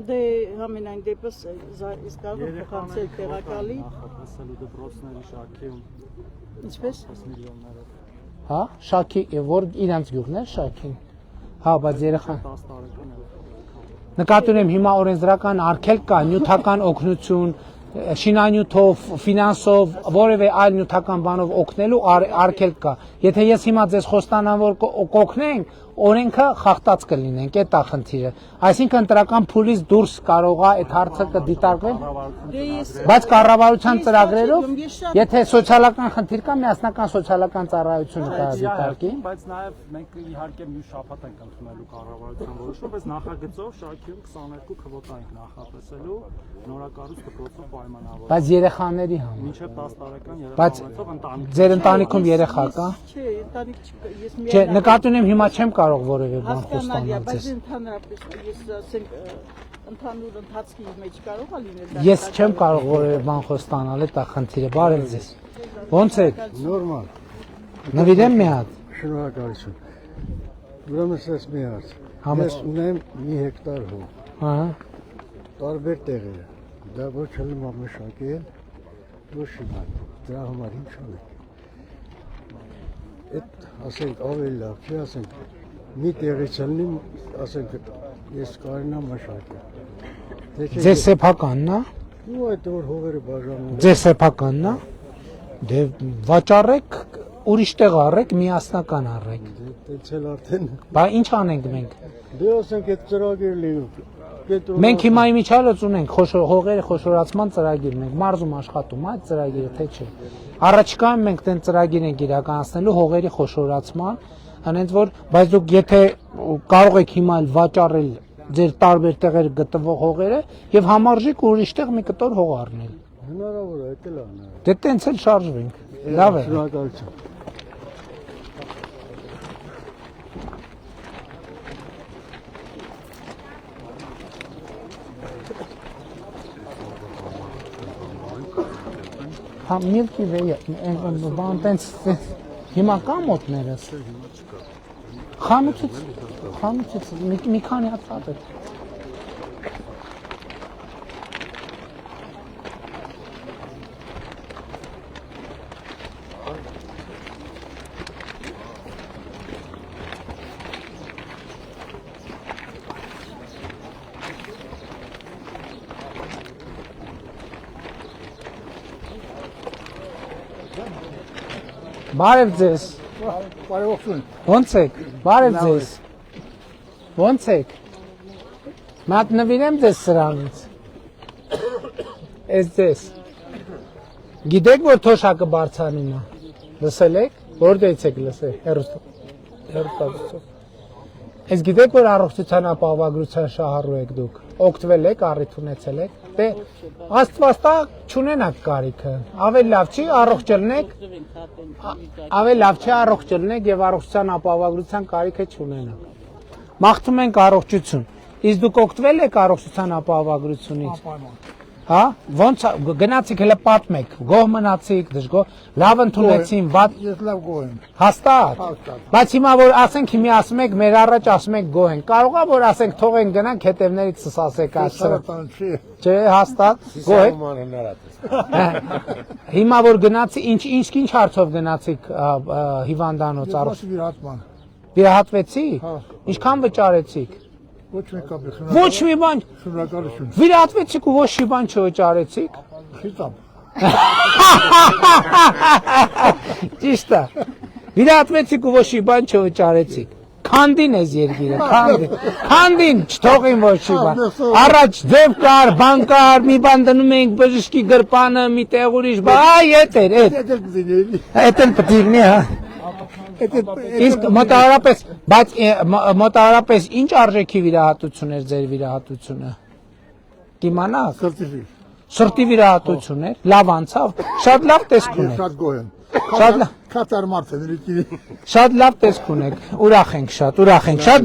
Դե համենայն դեպս իսկ կարող եք փոխանցել տեղակալի նախատեսելու դպրոցների շարքում ինչպես միլիոնները Հա, Շաքի, որ իրանց գյուղն է Շաքին։ Հա, բայց երեխան 10 տարեկան է։ Նկատի ունեմ հիմա օրենսդրական արգել կա, նյութական օգնություն, շինանյութով, ֆինանսով, որևէ այլ նյութական բանով օգնելու արգել կա։ Եթե ես հիմա ձեզ խոստանամ, որ կօգնենք, օրենքը խախտած կլինենք, այդ է խնդիրը։ Այսինքն ընտրական փուլից դուրս կարող է այդ հարցը կդիտարկվեն։ Բայց կառավարության ծրագրերով, եթե սոցիալական խնդիր կա, միասնական սոցիալական ծառայությունը կդիտարկի։ Բայց նաև մենք իհարկե մի շաբաթ ենք ընդունելու կառավարության որոշումը, բայց նախագծով Շաքիում 22 քվոտա ենք նախատեսելու նորակառույց դպրոցով պայմանավորված։ Բայց երեխաների համար։ Մինչև 10 տարեկան Բայց ձեր ընտանիքում երեխա կա։ Չէ, ընտանիք չկա, ես մի Չէ, նկատի ունեմ հիմա չեմ կարող որևէ բան խոստանալ բայց ձեզ։ ընդհանրապես ես ասենք ընդհանուր ընթացքի մեջ կարող է լինել դա։ Ես չեմ կարող որևէ բան խոստանալ, դա խնդիրը։ Բարև ձեզ։ Ոնց եք։ Նորմալ։ Նվիրեմ մի հատ։ Շնորհակալություն։ Ուրեմն ես մի հատ։ Ես ունեմ մի հեկտար հող։ Ահա։ Տարբեր տեղեր։ Դա ոչ էլ մամշակել, ոչ հիմա։ Դրա համար ինչ անենք։ Այդ ասենք ավելի լավ չի, ասենք մի տեղից ելնի, ասենք ես կարենամ մշակել։ Ձեր սեփականն է։ Ու այդ որ հողերը բաժանում։ Ձեր սեփականն է։ Դե վաճառեք, ուրիշ տեղ առեք, միասնական առեք։ Դից էլ արդեն։ Բա ինչ անենք մենք։ Դե ասենք այդ ծրագիր լինում։ Մենք հիմա իմիջիալոց ունենք հողերի խոշորացման ծրագիր, մենք մարզում աշխատում այդ ծրագիրը, թե չէ։ Առաջիկայում մենք դեն ծրագիր ենք իրականացնելու հողերի խոշորացման, այնց որ, բայց դուք եթե կարող եք հիմա էլ վաճառել ձեր տարբեր տեղեր գտնվող հողերը եւ համարժեք ուրիշ տեղ մի կտոր հող առնել։ Հնարավոր է, դա լավ է։ Դե տենց էլ շարժվենք։ Լավ է։ Շնորհակալություն։ Հա Milky Way բան տենց հիմա կա մոտներս։ Խանութից մի քանի հատ պատեր։ Բարև ձեզ։ Բարեողջույն։ Ոնց եք։ Բարև ձեզ։ Ոնց եք։ Մատ նվիրեմ ձեզ սրանից։ Էս ձեզ։ Գիտեք որ թոշակը բարձրանում է։ Լսել եք։ Որտեղից եք լսել։ Հերոստատուսով։ Ես գիտեք որ առողջության ապահովագրության շահառու եք դուք։ Օգտվել եք, առիթ ունեցել եք։ Դե Աստված տա չունենաք կարիքը։ Ավելի լավ չի առողջ ելնեք։ Ավելի լավ չի առողջ ելնեք եւ առողջության ապահովագրության կարիքը չունենաք։ Մաղթում ենք առողջություն։ Իսկ դուք օգտվել եք առողջության ապահովագրությունից։ Հա, ոնց գնացիք հələ պատմեք, գոհ մնացիք, դժգոհ, լավ ընդունեցին, վատ։ Ես լավ գոհ եմ։ Հաստատ։ Բայց հիմա որ ասենք հիմա ասում եք մեր առաջ ասում եք գոհ են։ Կարողա որ ասենք թողեն գնանք հետևներից ասեք այսօր։ Չէ, հաստատ գոհ եք։ Հիմա որ գնացի ինչ հարցով գնացիք հիվանդանոց առողջ։ Վիրահատվեցի։ Ինչքան վճարեցիք։ Ոչ մի կապ է։ Ոչ մի բան։ Շնորհակալություն։ Վիրահատվեցիք ու ոչ մի բան չվճարեցիք։ Խիտապ։ Ճիշտ է։ Վիրահատվեցիք ու ոչ մի բան չվճարեցիք։ Քանդին էս երկիրը, քանդին, չթողին ոչ մի բան։ Առաջ ձև կար, բան կար, մի բան դնում էինք բժշկի գրպանը, մի տեղ ուրիշ բան, այ էդ էր, էդ էլ պետք լինի, հա։ Իսկ մոտավորապես, բայց մոտավորապես ինչ արժեքի վիրահատություն էր ձեր վիրահատությունը։ Կիմանաք։ Սրտի վիրահատություն էր, լավ անցավ, շատ լավ տեսք ունեք։ Շատ գոհ եմ։ Շատ մարդ եմ, շատ լավ տեսք ունեք, ուրախ ենք շատ,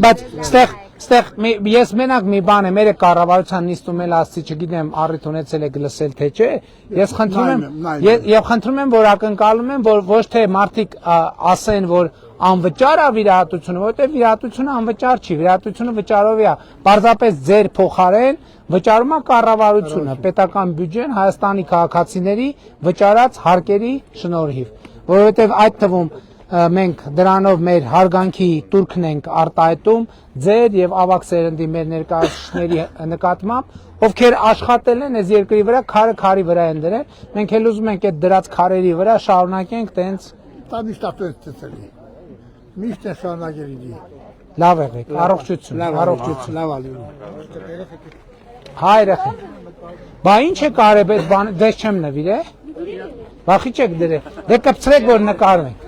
բայց ստեղ ես մենակ մի բան եմ, երեք կառավարության նիստում էլ ասցի, չգիտեմ, առիթ ունեցել եք լսել թե չէ, ես խնդրում եմ, որ ակնկալում եմ, որ ոչ թե մարդիկ ասեն, որ անվճար է վիրահատությունը, որովհետև վիրահատությունը անվճար չի, վիրահատությունը վճարովի է, պարզապես ձեր փոխարեն վճարում է կառավարությունը, պետական բյուջեն Հայաստանի քաղաքացիների վճարած հարկերի շնորհիվ, որովհետև այդ թվում մենք դրանով մեր հարգանքի տուրքն ենք արտահայտում ձեր եւ ավագ սերնդի մեր ներկայացուցիչների նկատմամբ, ովքեր աշխատել են այս երկրի վրա, քարը քարի վրա են դրել, մենք էլ ուզում ենք այդ դրած քարերի վրա շարունակենք տենց Միշտ է շարունակելի։ Լավ եղեք, առողջություն, առողջություն։ Լավ ալի։ Հայ երեխեք։ Բա ինչ է կարել այդ բանը, դες չեմ նվիրե։ Բախի չեք դրել։ Դե կպցրեք որ նկարվենք։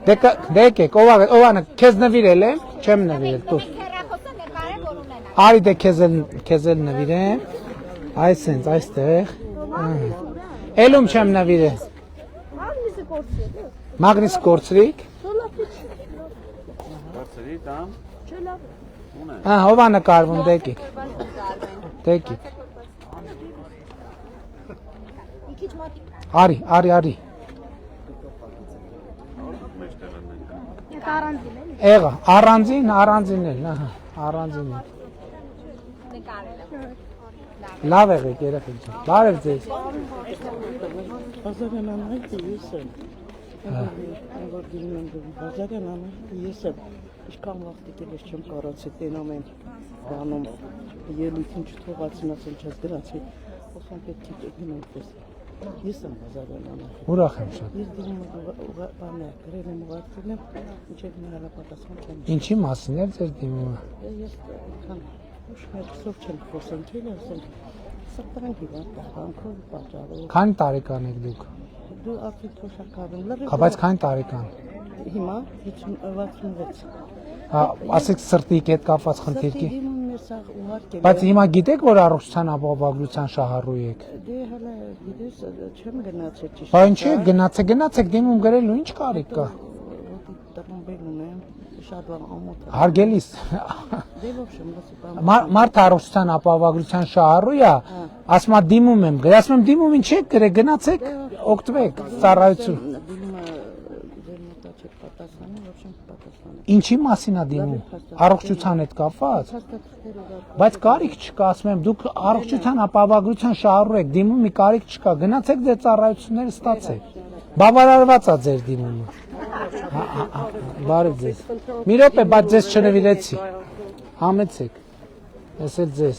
Դե եկեք, ովա քեզ նվիրել եմ, չեմ նվիրել, դուր։ Արի դե քեզ էլ նվիրեմ։ Այսենց, այստեղ։ Էլում չեմ նվիրել։ Մագնիս կորցրիկ։ Ով է նկարվում, դեկիկ։ Արի։ Եղա, առանձին էլ, առանձին էլ։ Լավ եղեք երեխեք ջան, բարև ձեզ։ որ դիմում եմ բազարան անը, ես ինչքան վաղ դիտել ես չեմ կարողացի տենամ եմ բանում ելույթին չթողացին ասել չես գրացի, ոսում պետք է գնամ պես։ Ես եմ բազարան անը։ Ուրախ եմ շատ։ Ես դիմում եմ բանը, գրել եմ ուղարկել եմ, ինչեւ նրա պատասխան չեմ։ Ինչի մասին է ձեր դիմումը։ Ես քան ուշքերով չեմ խոսել, ասել սրտան հիվանդ հանքով պատճառով։ Քանի տարեկան եք դուք։ Դու արդեն թոշակառում լրիվ։ Բայց քանի տարեկան։ Հիմա 66։ Ասեք սրտի հետ կապված խնդիր կի։ Սրտի դիմում ես ուղարկել։ Բայց հիմա գիտեք, որ առողջության ապահովագրության շահառու եք։ Դե հələ գիտես չեմ գնացել ճիշտ։ Բա ինչի՞ գնացեք դիմում գրելու ինչ կարիք կա։ Տպամբել ունեմ, շատ բան ամոթ։ Հարգելիս։ Դե ոչ եմ լսի։ Մարդ առողջության ապահովագրության շահառու է, ասում է դիմում եմ, ասում եմ դիմում ինչ եք գրե գնացեք, օգտվեք ծառայություն։ Ինչի մասին է դիմում։ Առողջության հետ կապված։ Բայց կարիք չկա, ասում եմ, դուք առողջության ապահովագրության շահառու եք, դիմում մի կարիք չկա, գնացեք ձեր ծառայությունները ստացեք։ Բավարարված է ձեր դիմումը։ Բարև ձեզ։ Մի րոպե, բայց ձեզ չնվիրեցի։ Համեցեք։ Ես էլ ձեզ։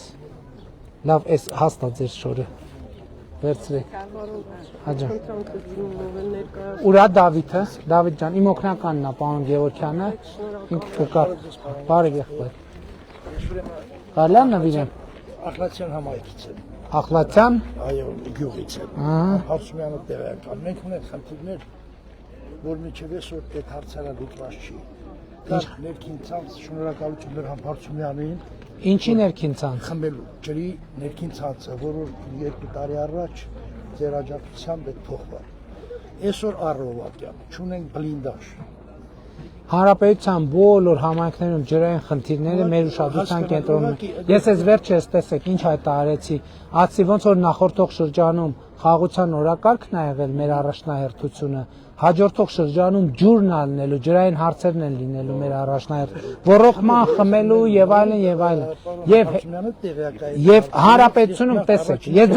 Լավ, էս հաստա ձեր շորը։ Վերցրեք։ Հաջա։ Ուրա Դավիթը, Դավիթ ջան, իմ օգնականն է, պարոն Գևորգյանը, ինքը կկա։ Բարև եղբայր։ Կարելի է նվիրեմ։ Ախլատյան համայնքից եմ։ Ախլատյան։ Այո, գյուղից եմ։ Հարսումյանը տեղական։ Մենք ունենք խնդիրներ, որ միջև այսօր այդ հարցերը լուծված չի։ Դա ներքին ցանց շնորհակալություն Լրհան Հարսումյանին։ Ինչի ներքին ցանց։ Խմբելու ջրի ներքին ցանցը, որը 2 տարի առաջ ձեր աջակցությամբ է թողվել։ Այսօր առօրյական չունենք բլինդաժ։ Հանրապետության բոլոր համայնքներում ջրային խնդիրները մեր ուշադրության կենտրոնում են։ Ես այս վերջերս տեսեք ինչ հայտարարեցի, ասի ոնց որ նախորդող շրջանում խաղաղության օրակարգն է եղել մեր առաջնահերթությունը, հաջորդող շրջանում ջուրն է լինելու, ջրային հարցերն են լինելու մեր առաջնահերթ, ոռոգման խմելու եւ այլն եւ այլն։ Եվ հանրապետությունում տեսեք, ես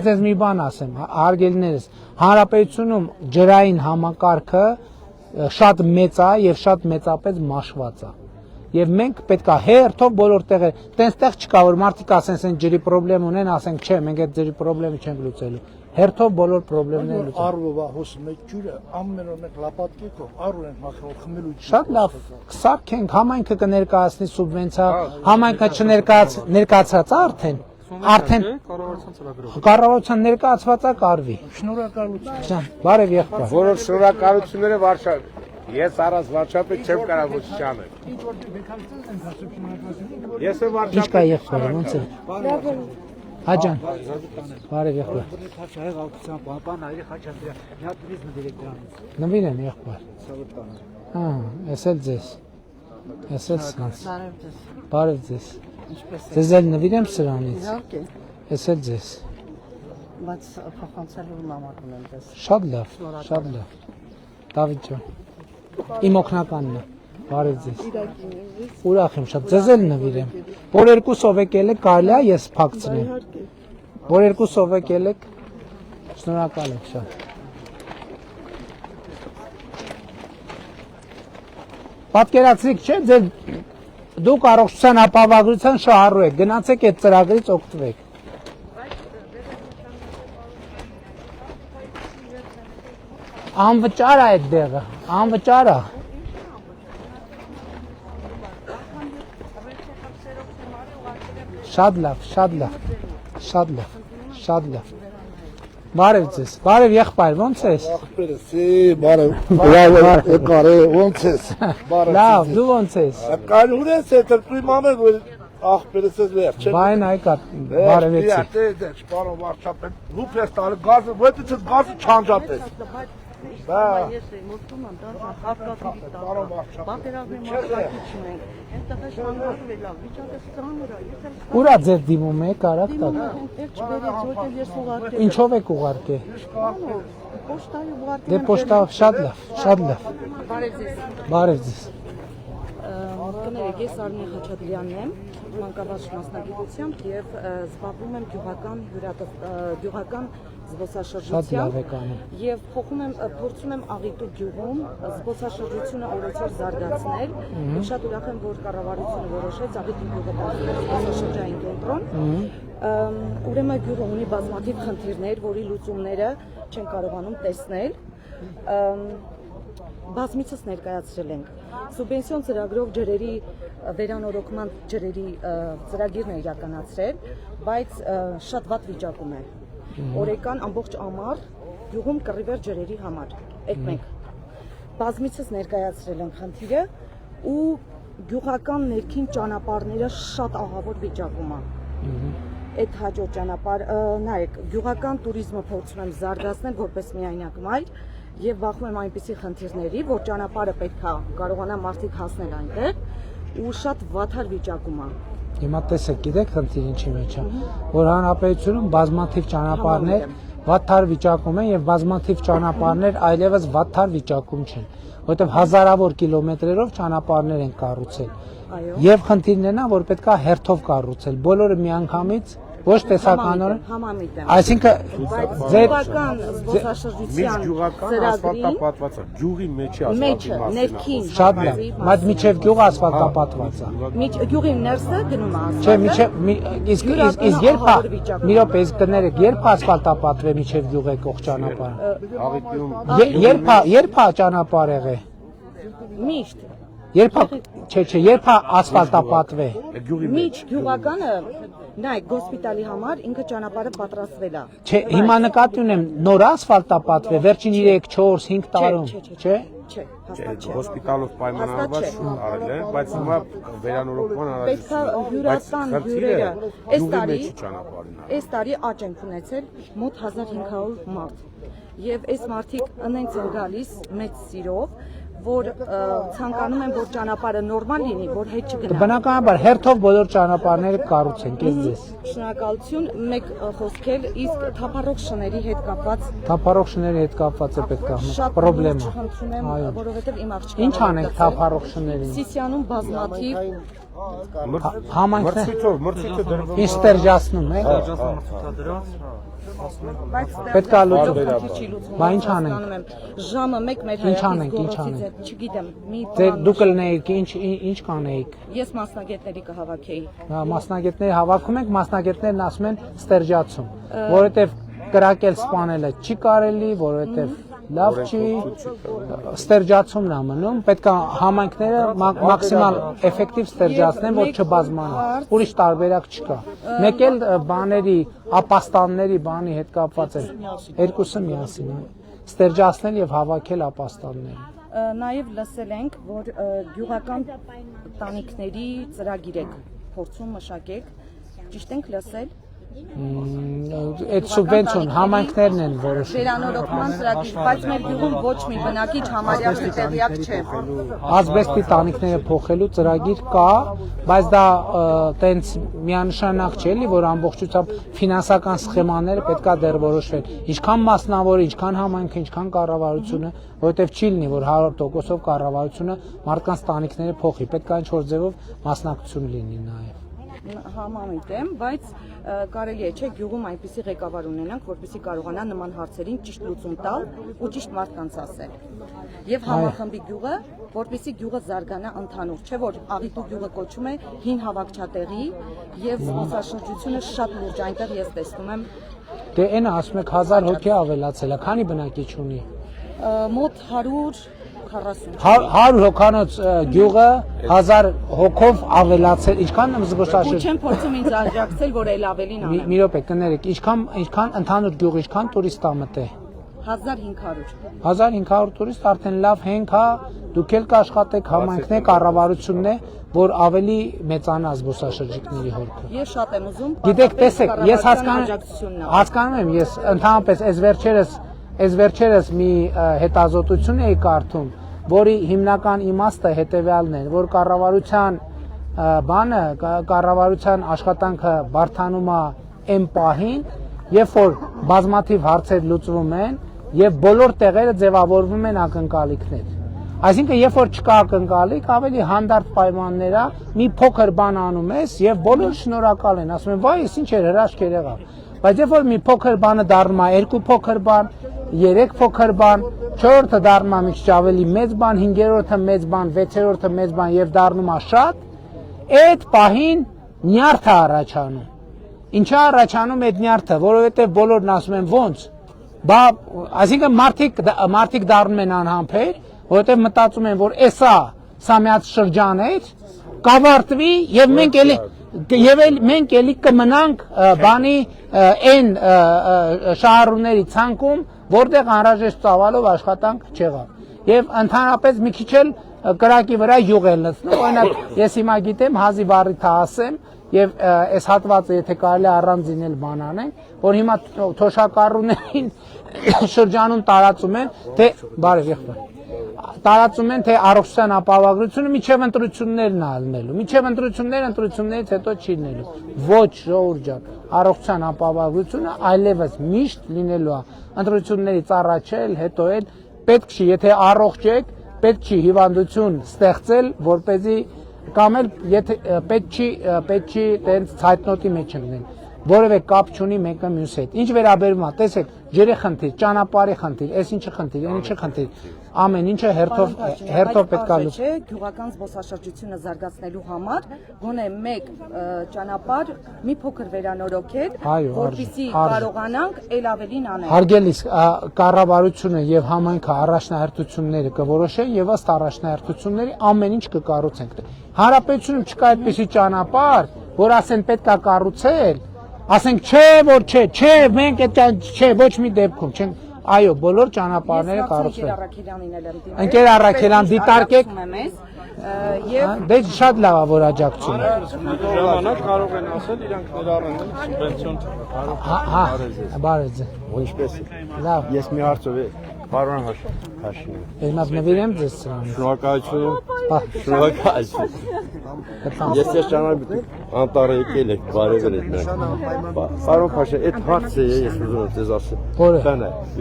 ձեզ մի բան ասեմ, հարգելիներս, հանրապետությունում ջրային համակարգը շատ մեծ է եւ շատ մեծապես մաշված է։ Եվ մենք պետք է հերթով բոլոր տեղեր, տենց չկա որ մարդիկ ասեն, ասեն ջրի խնդրեմ ունեն, ասենք չէ, մենք այդ ջրի խնդրեմը չենք լուծելու։ Հերթով բոլոր խնդիրները լուծել։ Առովա հոսում է ջուրը, ամեն օր մենք լապատկիկով, առու ենք մաքրել խմելու ջուրը։ Շատ լավ, կսարքենք, համայնքը կներկայացնի սուբվենցիա, համայնքը չներկայացած արդեն կառավարության ներկայացված է կարվի։ Շնորհակալություն։ Բարև եղբայր։ Որոշ շնորհակալությունները վարչապետ։ Ես առանց վարչապետ չեմ կարող ոչինչ անել։ Ես եմ վարչապետ։ Ինչ կա եղբայր, ոնց է։ Հաջան։ Բարև եղբայր։ Նվիրեմ եղբայր։ Ես էլ ձեզ։ Ես էլ սրանց։ Բարև ձեզ։ Ձեզ էլ նվիրեմ սրանից։ Իհարկե։ Ես էլ ձեզ։ Բայց փոխանցելու համար ունեմ դες։ Շատ լավ, շատ լավ։ Դավիթ ջան։ Իմ օգնականն է։ Բարև ձեզ։ Ուրախ եմ շատ։ Ձեզ էլ նվիրեմ։ Որ երկուսով եկել եք, կարելի է ես փակցնեմ։ Որ երկուսով եկել եք, շնորհակալ եմ շատ։ Պատկերացրիք, չէ՞, ձեր դուք առողջության ապահովագրության շահառու եք, գնացեք այդ ծրագրից օգտվեք։ Անվճար է այդ դեղը, անվճար է։ Շատ լավ, շատ լավ, շատ լավ, շատ լավ։ Բարև ձեզ, բարև եղբայր, ոնց ես։ Ախպերս, բարև, կարե, ոնց ես։ Լավ, դու ոնց ես։ Կանուր ես, դու իմանալ, որ ախպերս ես վերջ։ Բայն այկա, բարևեցի։ Դե, պարոն վարչապետ, դու պես տարի գազը, ոդից գազը չանջապես։ Բա, ես եմ ուտում եմ, դա հարկատի տա։ Պատերազմի մասնակիցն ենք։ Այնտեղ է շանգարվել լավ, վիճակը ծանր է, ես եմ։ Ուրա ձեր դիմում եք, արագ տակ։ Չբերեց, որտեղ ես ուղարկել։ Ինչով եք ուղարկել։ Պոստայով ուղարկել։ Դե պոստայով, շատ լավ, շատ լավ։ Բարև ձեզ։ Բարև ձեզ։ Կներեք, ես Արմեն Խաչատրյանն եմ, մանկավարժ մասնագիտությամբ եւ զբաղվում եմ գյուղական զբոսաշրջությամբ եւ փորձում եմ Աղիտու գյուղում զբոսաշրջությունը օրեցօր զարգացնել։ Շատ ուրախ եմ, որ կառավարությունը որոշեց Աղիտու գյուղը դարձնել զբոսաշրջային կենտրոն։ Ուրեմն գյուղը ունի բազմաթիվ խնդիրներ, որի լուծումները չեն կարողանում տեսնել։ Բազմիցս ներկայացրել ենք սուբվենցիոն ծրագրով ջրերի վերանորոգման ջրերի ծրագիրն է իրականացրել, բայց շատ վատ վիճակում է։ Օրեկան ամբողջ ամառ գյուղում կռիվեր ջրերի համար։ Այդ մենք բազմիցս ներկայացրել ենք խնդիրը ու գյուղական ներքին ճանապարհները շատ ահավոր վիճակում է։ Այդ հաջորդ ճանապարհ, նայեք, գյուղական туриզմը փորձում եմ զարգացնել որպես միայնակ վայր եւ վախում եմ այնպիսի խնդիրների, որ ճանապարհը պետք է կարողանա մարդիկ հասնել այնտեղ ու շատ վատար վիճակում է։ Հիմա տեսեք, գիտեք խնդիրը ինչի մեջ է, որ հանրապետությունում բազմաթիվ ճանապարհներ վատար վիճակում են եւ բազմաթիվ ճանապարհներ այլևս վատար վիճակում չեն, որովհետեւ հազարավոր կիլոմետրերով ճանապարհներ են կառուցել։ Եվ խնդիրն է, որ պետքա հերթով կառուցել, բոլորը միանգամից ոչ տեսականորեն, այսինքն գյուղական զբոսաշրջության ասֆալտապատված է, գյուղի մեջ է ներքին շատ լավ, բայց միջև գյուղը ասֆալտապատված է։ Գյուղի ներսը գնում է Չէ, իսկ երբ մի րոպե, իսկ կներեք, երբ ասֆալտապատվե միջև գյուղ եկող ճանապարհը։ Երբ է ճանապարհ եղե։ Միշտ։ Երբ է ասֆալտապատվե։ Միջ գյուղականը նայեք, հոսպիտալի համար ինքը ճանապարհը պատրաստվել է։ Չէ, հիմա նկատի ունեմ նոր ասֆալտապատվե վերջին 3, 4, 5 տարում, չէ։ Չէ, հաստատ չէ։ Հոսպիտալով պայմանավորված արել են, բայց հիմա վերանորոգման պետք է հյուրատան հյուրերը այս տարի աճ են ունեցել մոտ 1500 մարդ։ Եվ այս մարդիկ ընենց են գալիս մեծ սիրով, որ ցանկանում են, որ ճանապարհը նորմալ լինի, որ հետ չգնա։ Բնականաբար հերթով բոլոր ճանապարհները կառուցենք, ես ձեզ։ Շնորհակալություն, մեկ խոսքել, իսկ թափառող շների հետ կապված։ Թափառող շների հետ կապված է պետք է պրոբլեմա։ Այո, որովհետև իմ աղջիկը։ Ինչ անենք թափառող շներին։ Սիսիանում բազմաթիվ համայնքներ ինչ ստերջացնում է։ Պետք է լուծում։ Բա ինչ անենք։ Ժամը 1 մեր հայացքից չգիտեմ, մի դուք կլնեիք, ինչ կանեիք։ Ես մասնագետների կհավաքեի։ Մասնագետների հավաքում եք, մասնագետներն ասում են ստերջացում, որովհետև կրակել սպանելը չի կարելի, որովհետև լավ չի, ստերջացումն է մնում, պետք է համայնքները մաքսիմալ էֆեկտիվ ստերջացնեն, որ չբազմանա, ուրիշ տարբերակ չկա։ Մեկ էլ բաների, ապաստանների բանի հետ կապված է, երկուսը միասին է, ստերջացնել եւ հավաքել ապաստանները։ Նաև լսել ենք, որ գյուղական տանիքների ծրագիր եք փորձում մշակեք, ճիշտ ենք լսել։ Այդ սուբվենցիոն համայնքներն են որոշում։ Վերանորոգման ծրագիր, բայց մեր գյուղում ոչ մի բնակիչ համարյա տեղյակ չէ։ Ասբեստի տանիքները փոխելու ծրագիր կա, բայց դա տենց միանշանակ չէ, էլի, որ ամբողջությամբ ֆինանսական սխեմաները պետքա դեռ որոշվեն։ Ինչքան մասնավորը, ինչքան համայնքը, ինչքան կառավարությունը, որովհետև չի լինի, որ 100%-ով կառավարությունը մարդկանց տանիքները փոխի, պետքա ինչ-որ ձևով մասնակցություն լինի նաև։ Համամիտ եմ, բայց կարելի է չէ գյուղում այնպիսի ղեկավար ունենանք, որպեսզի կարողանա նման հարցերին ճիշտ լուծում տալ ու ճիշտ մարդկանց ասել։ Եվ համախմբի գյուղը, որպեսզի գյուղը զարգանա ընդհանուր, չէ՞ որ Աղիտու գյուղը կոչում է հին հավաքչատեղի եւ զբոսաշրջությունը շատ լուրջ այնտեղ ես տեսնում եմ։ Դե այնա ասում եք 1000 հոգի ավելացել է, քանի բնակիչ ունի։ Մոտ 140 հոգանոց գյուղը 1000 հոգով ավելացել, ինչքան զբոսաշրջություն։ Ու չեմ փորձում ինձ աջակցել, որ էլ ավելին անեմ։ Մի րոպե, կներեք, ինչքան ընդհանուր գյուղ, ինչքան տուրիստ ա մտե։ 1500։ 1500 տուրիստ արդեն լավ հենք է, դուք էլ կաշխատեք, համայնքն է, կառավարությունն է, որ ավելի մեծանա զբոսաշրջիկների հորքը։ Ես շատ եմ ուզում։ Գիտեք, տեսեք, ես հասկանում եմ, ես ընդհանրապես այս վերջերս մի հետազոտություն էի կարդում, որի հիմնական իմաստը հետևյալն է, որ կառավարության աշխատանքը բարդանում է այն պահին, երբ որ բազմաթիվ հարցեր լուծվում են եւ բոլոր տեղերը ձևավորվում են ակնկալիքներ։ Այսինքն երբ որ չկա ակնկալիք, ավելի հանդարտ պայմաններա մի փոքր բան անում ես եւ բոլորը շնորհակալ են, ասում են, վայ, ես ինչ էր հրաշքեր եղավ։ Բայց երբ որ մի փոքր բանը դառնում է երկու փոքր բան, երեք փոքր բան, չորրորդը դառնում է մի քիչ ավելի մեծ բան, հինգերորդը մեծ բան, վեցերորդը մեծ բան եւ դառնում է շատ, այդ պահին նյարդը առաջանում։ Ինչա առաջանում այդ նյարդը, որովհետեւ բոլորն ասում են ոնց։ Բա, այսինքն մարդիկ դառնում են անհամբեր, որովհետեւ մտածում են, որ սա միած շրջան է, կավարտվի եւ մենք էլի կմնանք բանի այն շահառուների ցանկում, որտեղ անհրաժեշտ ծավալով աշխատանք չեղավ։ Եվ ընդհանրապես մի քիչ էլ կրակի վրա յուղ էլ լցնում։ Օրինակ, ես հիմա գիտեմ, հազիվ առիթ ասեմ, եւ այս հատվածը եթե կարելի առանձին էլ բան անենք, որ հիմա թոշակառուներին շրջանում տարածում են, թե բարև եղբայր, տարածում են, թե առողջության ապահովագրությունը միջև ընտրություններն է ալնելու, միջև ընտրություններից հետո չի լինելու։ Ոչ, ժողովուրդ ջան, առողջության ապահովագրությունը այլևս միշտ լինելու է, ընտրություններից առաջ էլ, հետո էլ պետք չի, եթե առողջ եք, պետք չի հիվանդություն ստեղծել, որպեսզի կամ էլ եթե պետք չի տենց ցայտնոտի մեջ ընկնել, որևէ կապ չունի մեկը մյուսի հետ։ Ինչ վերաբերում է, տեսեք, ջրի խնդիր, ճանապարհի խնդիր, այս ինչի խնդիր, այն ինչի խնդիր, ամեն ինչը հերթով պետք է լուծի։ Գյուղական զբոսաշրջությունը զարգացնելու համար գոնե մեկ ճանապարհ մի փոքր վերանորոգել, որպեսզի կարողանանք ել ավելին անել։ Հարգելիս, կառավարությունը եւ համայնքը առաջնահերթությունները կորոշեն եւ ըստ առաջնահերթությունների ամեն ինչ կկառուցենք։ Հանրապետությունում չկա այդպիսի ճանապարհ, որ ասեն պետք է կառուցել, ասենք չէ, որ չէ, մենք այդ չէ, ոչ մի դեպքում չենք, այո, բոլոր ճանապարհները կառուցվել։ Ընկեր Առաքելյան, դիտարկեք։ Դե շատ լավ է, որ աջակցում է։ Ժամանակ կարող են ասել, իրանք ներառեն սուբվենցիոն բարեզ։ Ինչպես։ Լավ։ Ես մի հարցով Պարոն Հաշինյան։ Ես նվիրեմ ձեզ սրան։ Շնորհակալություն։ Ես ճանապարհի անտառ եկել եք, բարևել եք նրանք։ Պարոն Փաշա, այդ հարցը ես ուզում եմ ձեզ ասել։ Որը։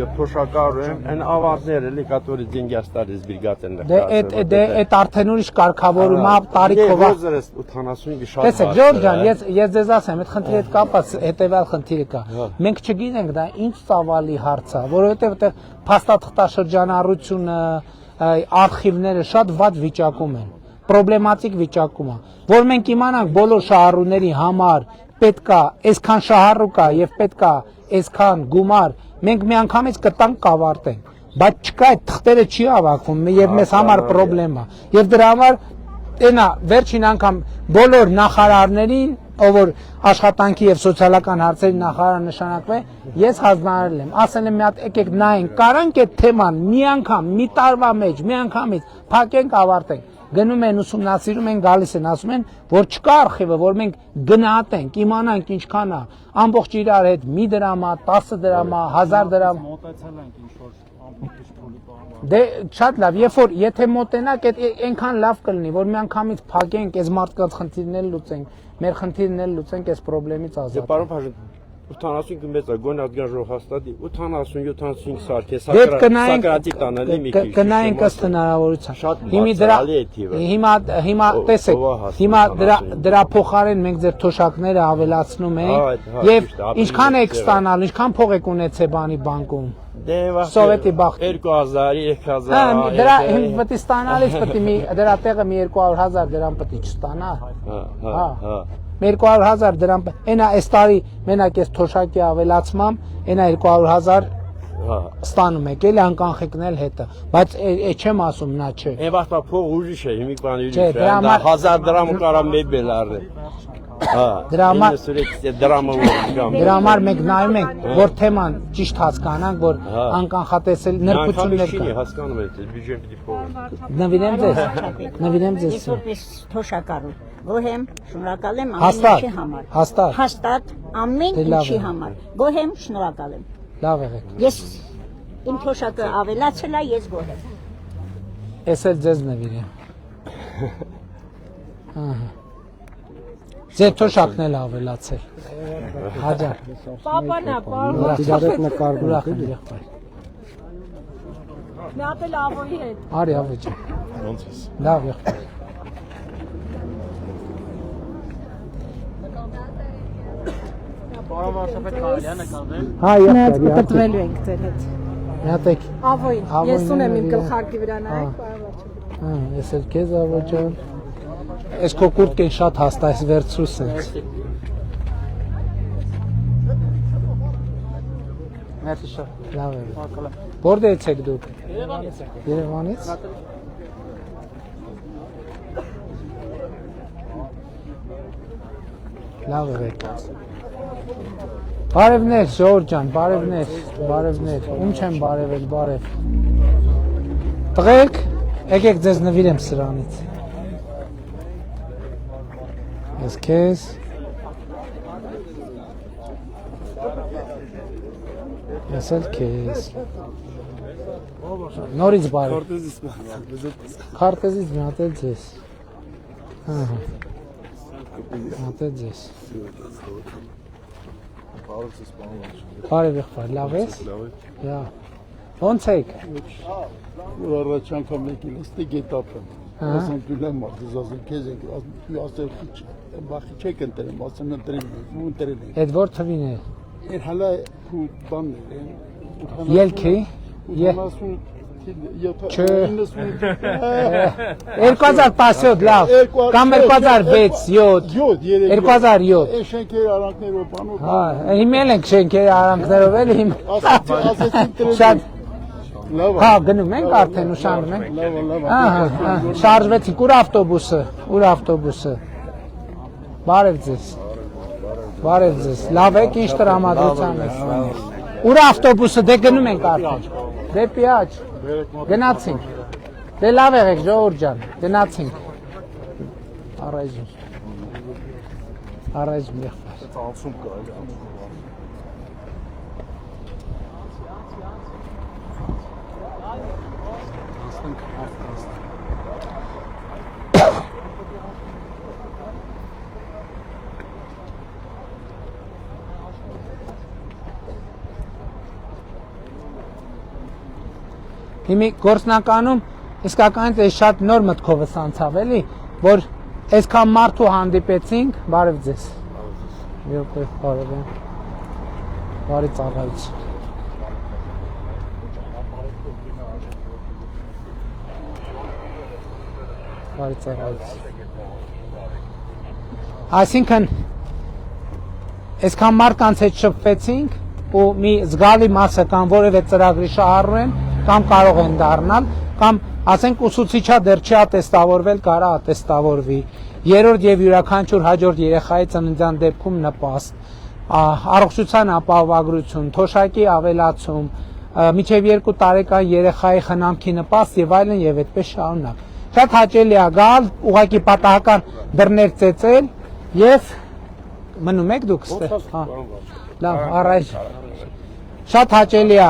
Եվ փոշակառու եմ, այն ավարտները էլի, которые деньги остались сберегательных։ Դե այդ արդեն ուրիշ կարգավորում է տարիքով։ 85-ը շատ։ Տեսեք, Ժորժ ջան, ես ձեզ ասեմ, այդ խնդրի հետ կապված հետեւյալ խնդիրը կա։ Մենք չգիտենք դա ինչ ծավալի հարց է, որովհետեւ այդտեղ փաստաթղթաշրջանառությունը, արխիվները շատ վատ վիճակում են, պրոբլեմատիկ վիճակում է, որ մենք իմանանք բոլոր շահառուների համար պետքա այսքան շահառու կա եւ պետքա այսքան գումար, մենք միանգամից կտանք կավարտենք, բայց չկա այդ թղթերը չի հավաքվում եւ մեզ համար պրոբլեմ է եւ դրա համար այնա վերջին անգամ բոլոր նախարարներին, ով որ աշխատանքի եւ սոցիալական հարցերի նախարար նշանակվե, ես հանձնարարել եմ, ասել եմ մի հատ եկեք նայենք, կարանք այդ թեման մի անգամ, մի տարվա մեջ, մի անգամից փակենք, ավարտենք։ Գնում են ուսումնասիրում են, գալիս են, ասում են, որ չկա արխիվը, որ մենք գնահատենք, իմանանք ինչքան է, ամբողջ իրար հետ մի դրամ է, 10 դրամ է, 1000 դրամ։ Մոտեցել ենք ինչ որ ամբողջ փոլի բանը։ Դե շատ լավ, երբ որ եթե մոտենակ, այնքան լավ կլինի, որ մի անգամից փակենք, այս մարդկանց խնդիրները լուծենք, մեր խնդիրները լուծենք, այս խնդրից ազատ։ Պարոն Փաշին, 80 մեծ է, գոնե ադգան հաստատի, 80-75 սարք է, Սակրատի տանելի մի քիչ։ Կնայենք ըստ հնարավորության։ Հիմա տեսեք, հիմա դրա փոխարեն մենք ձեր թոշակները ավելացնում ենք եւ ինչքան եք ստանալ, ինչքան փող եք ունեցել բանի բանկում։ Սովետի բախտ 2000, 3000։ Դրա պետք է ստանալից պետք է դրա տեղը մի 200,000 դրամ պետք է չստանա։ Հա։ 200,000 դրամ, այնա այս տարի մենակ այս թոշակի ավելացմամբ, այնա 200,000 ստանում եք, էլի անկանխիկնել հետը, բայց չեմ ասում, նա չէ։ Այն վաղտա փող ուրիշ է, հիմիկ բան ուրիշ է, 1000 դրամ ու կարա մեբել առել։ Դրա համար մենք նայում ենք, որ թեման ճիշտ հասկանանք, որ անկանխատեսել նրբություններ կա։ Հասկանում եք, բյուջեն պիտի փոխել։ Նվիրեմ ձեզ։ Ես որպես թոշակառու, գոհեմ, շնորհակալ եմ ամեն ինչի համար։ Հաստատ ամեն ինչի համար։ Գոհեմ, շնորհակալ եմ։ Լավ եղեք։ Ես իմ թոշակը ավելացել է, ես գոհ եմ։ Ես էլ ձեզ նվիրեմ։ Ահա։ Ձեր թոշակն էլ ավելացել։ Հաջար։ Պապանա, պարոն։ Իրարետ նկարում եք։ Մի հատ էլ ավոյի հետ։ Արի ավեջը։ Ոնց ես։ Լավ եղբայր։ Պարոն վարչապետ կարելի է նկարվել։ Հա, եղբայր, Պատվելու ենք ձեր հետ։ Միատեք։ Ավոյն, ես ունեմ իմ գլխարկի վրա նայեք, պարոն վարչապետ։ Հա, ես էլ քեզ ավոջան։ Այս քո կուրտքեն շատ հաստա, այս վերցրու սենց։ Մերսի շատ։ Լավ է։ Որտեղից եք դուք։ Երևանից։ Երևանից։ Լավ է եկած։ Բարևներ, Ժողովուրդ ջան, բարևներ, բարևներ։ Ում չեմ բարևել, բարև։ Տղեկ, եկեք ձեզ նվիրեմ սրանից։ Ես քեզ։ Ես էլ քեզ։ Նորից բարև։ Քարտեզից մի հատ էլ ձեզ։ Ահա։ Հատ էլ ձեզ։ Բարև եղբայր, լավ ես։ Լավ։ Ոնց եք։ Որ առաջ անգամ եկել ես գետապը։ Ասում դուլեմ մարդուս ասում քեզ եք ասել քիչ բախի չեք ընտրեմ, ասում ընտրեմ ու ընտրել եք։ Այդ որ թվին է։ Էր հալա ու բանն է։ Ելքի։ 2017 լավ կամ 2006 7 2007 շենքերի արանքներով բանով հա հիմել ենք շենքերի արանքներով էլ հիմ շատ հա գնում ենք արդեն ուշանում ենք ահա շարժվեցինք ուր ավտոբուսը բարև ձեզ լավ եք ինչ տրամադրության եք ուր ավտոբուսը դե գնում ենք արդեն դեպի աջ գնացինք դե լավ եղեք ժողովուրդ ջան գնացինք առայժմ եղբայր Անցում կարելի Հիմի գործնականում իսկականից այս շատ նոր մտքովս անցավ էլի, որ այսքան մարդու հանդիպեցինք, բարև ձեզ։ Բարև եմ։ Բարի ծառայություն։ Բարի ծառայություն։ Այսինքն այսքան մարդկանց հետ շփվեցինք ու մի զգալի մասը կամ որևէ ծրագրի շահառու են կամ կարող են դառնալ, կամ ասենք ուսուցիչա դեռ չի ատեստավորվել, կարա ատեստավորվի, երրորդ եւ յուրաքանչյուր հաջորդ երեխայի ծննդյան դեպքում նպաստ, առողջության ապահովագրություն, թոշակի ավելացում, միջև 2 տարեկան երեխայի խնամքի նպաստ եւ այլն եւ այդպես շարունակ։ Շատ հաճելի է գալ, ուղղակի պատահական դռներ ծեծել եւ մնում եք դուք ստեղ, հա։ Լավ, առայժմ։ Շատ հաճելի է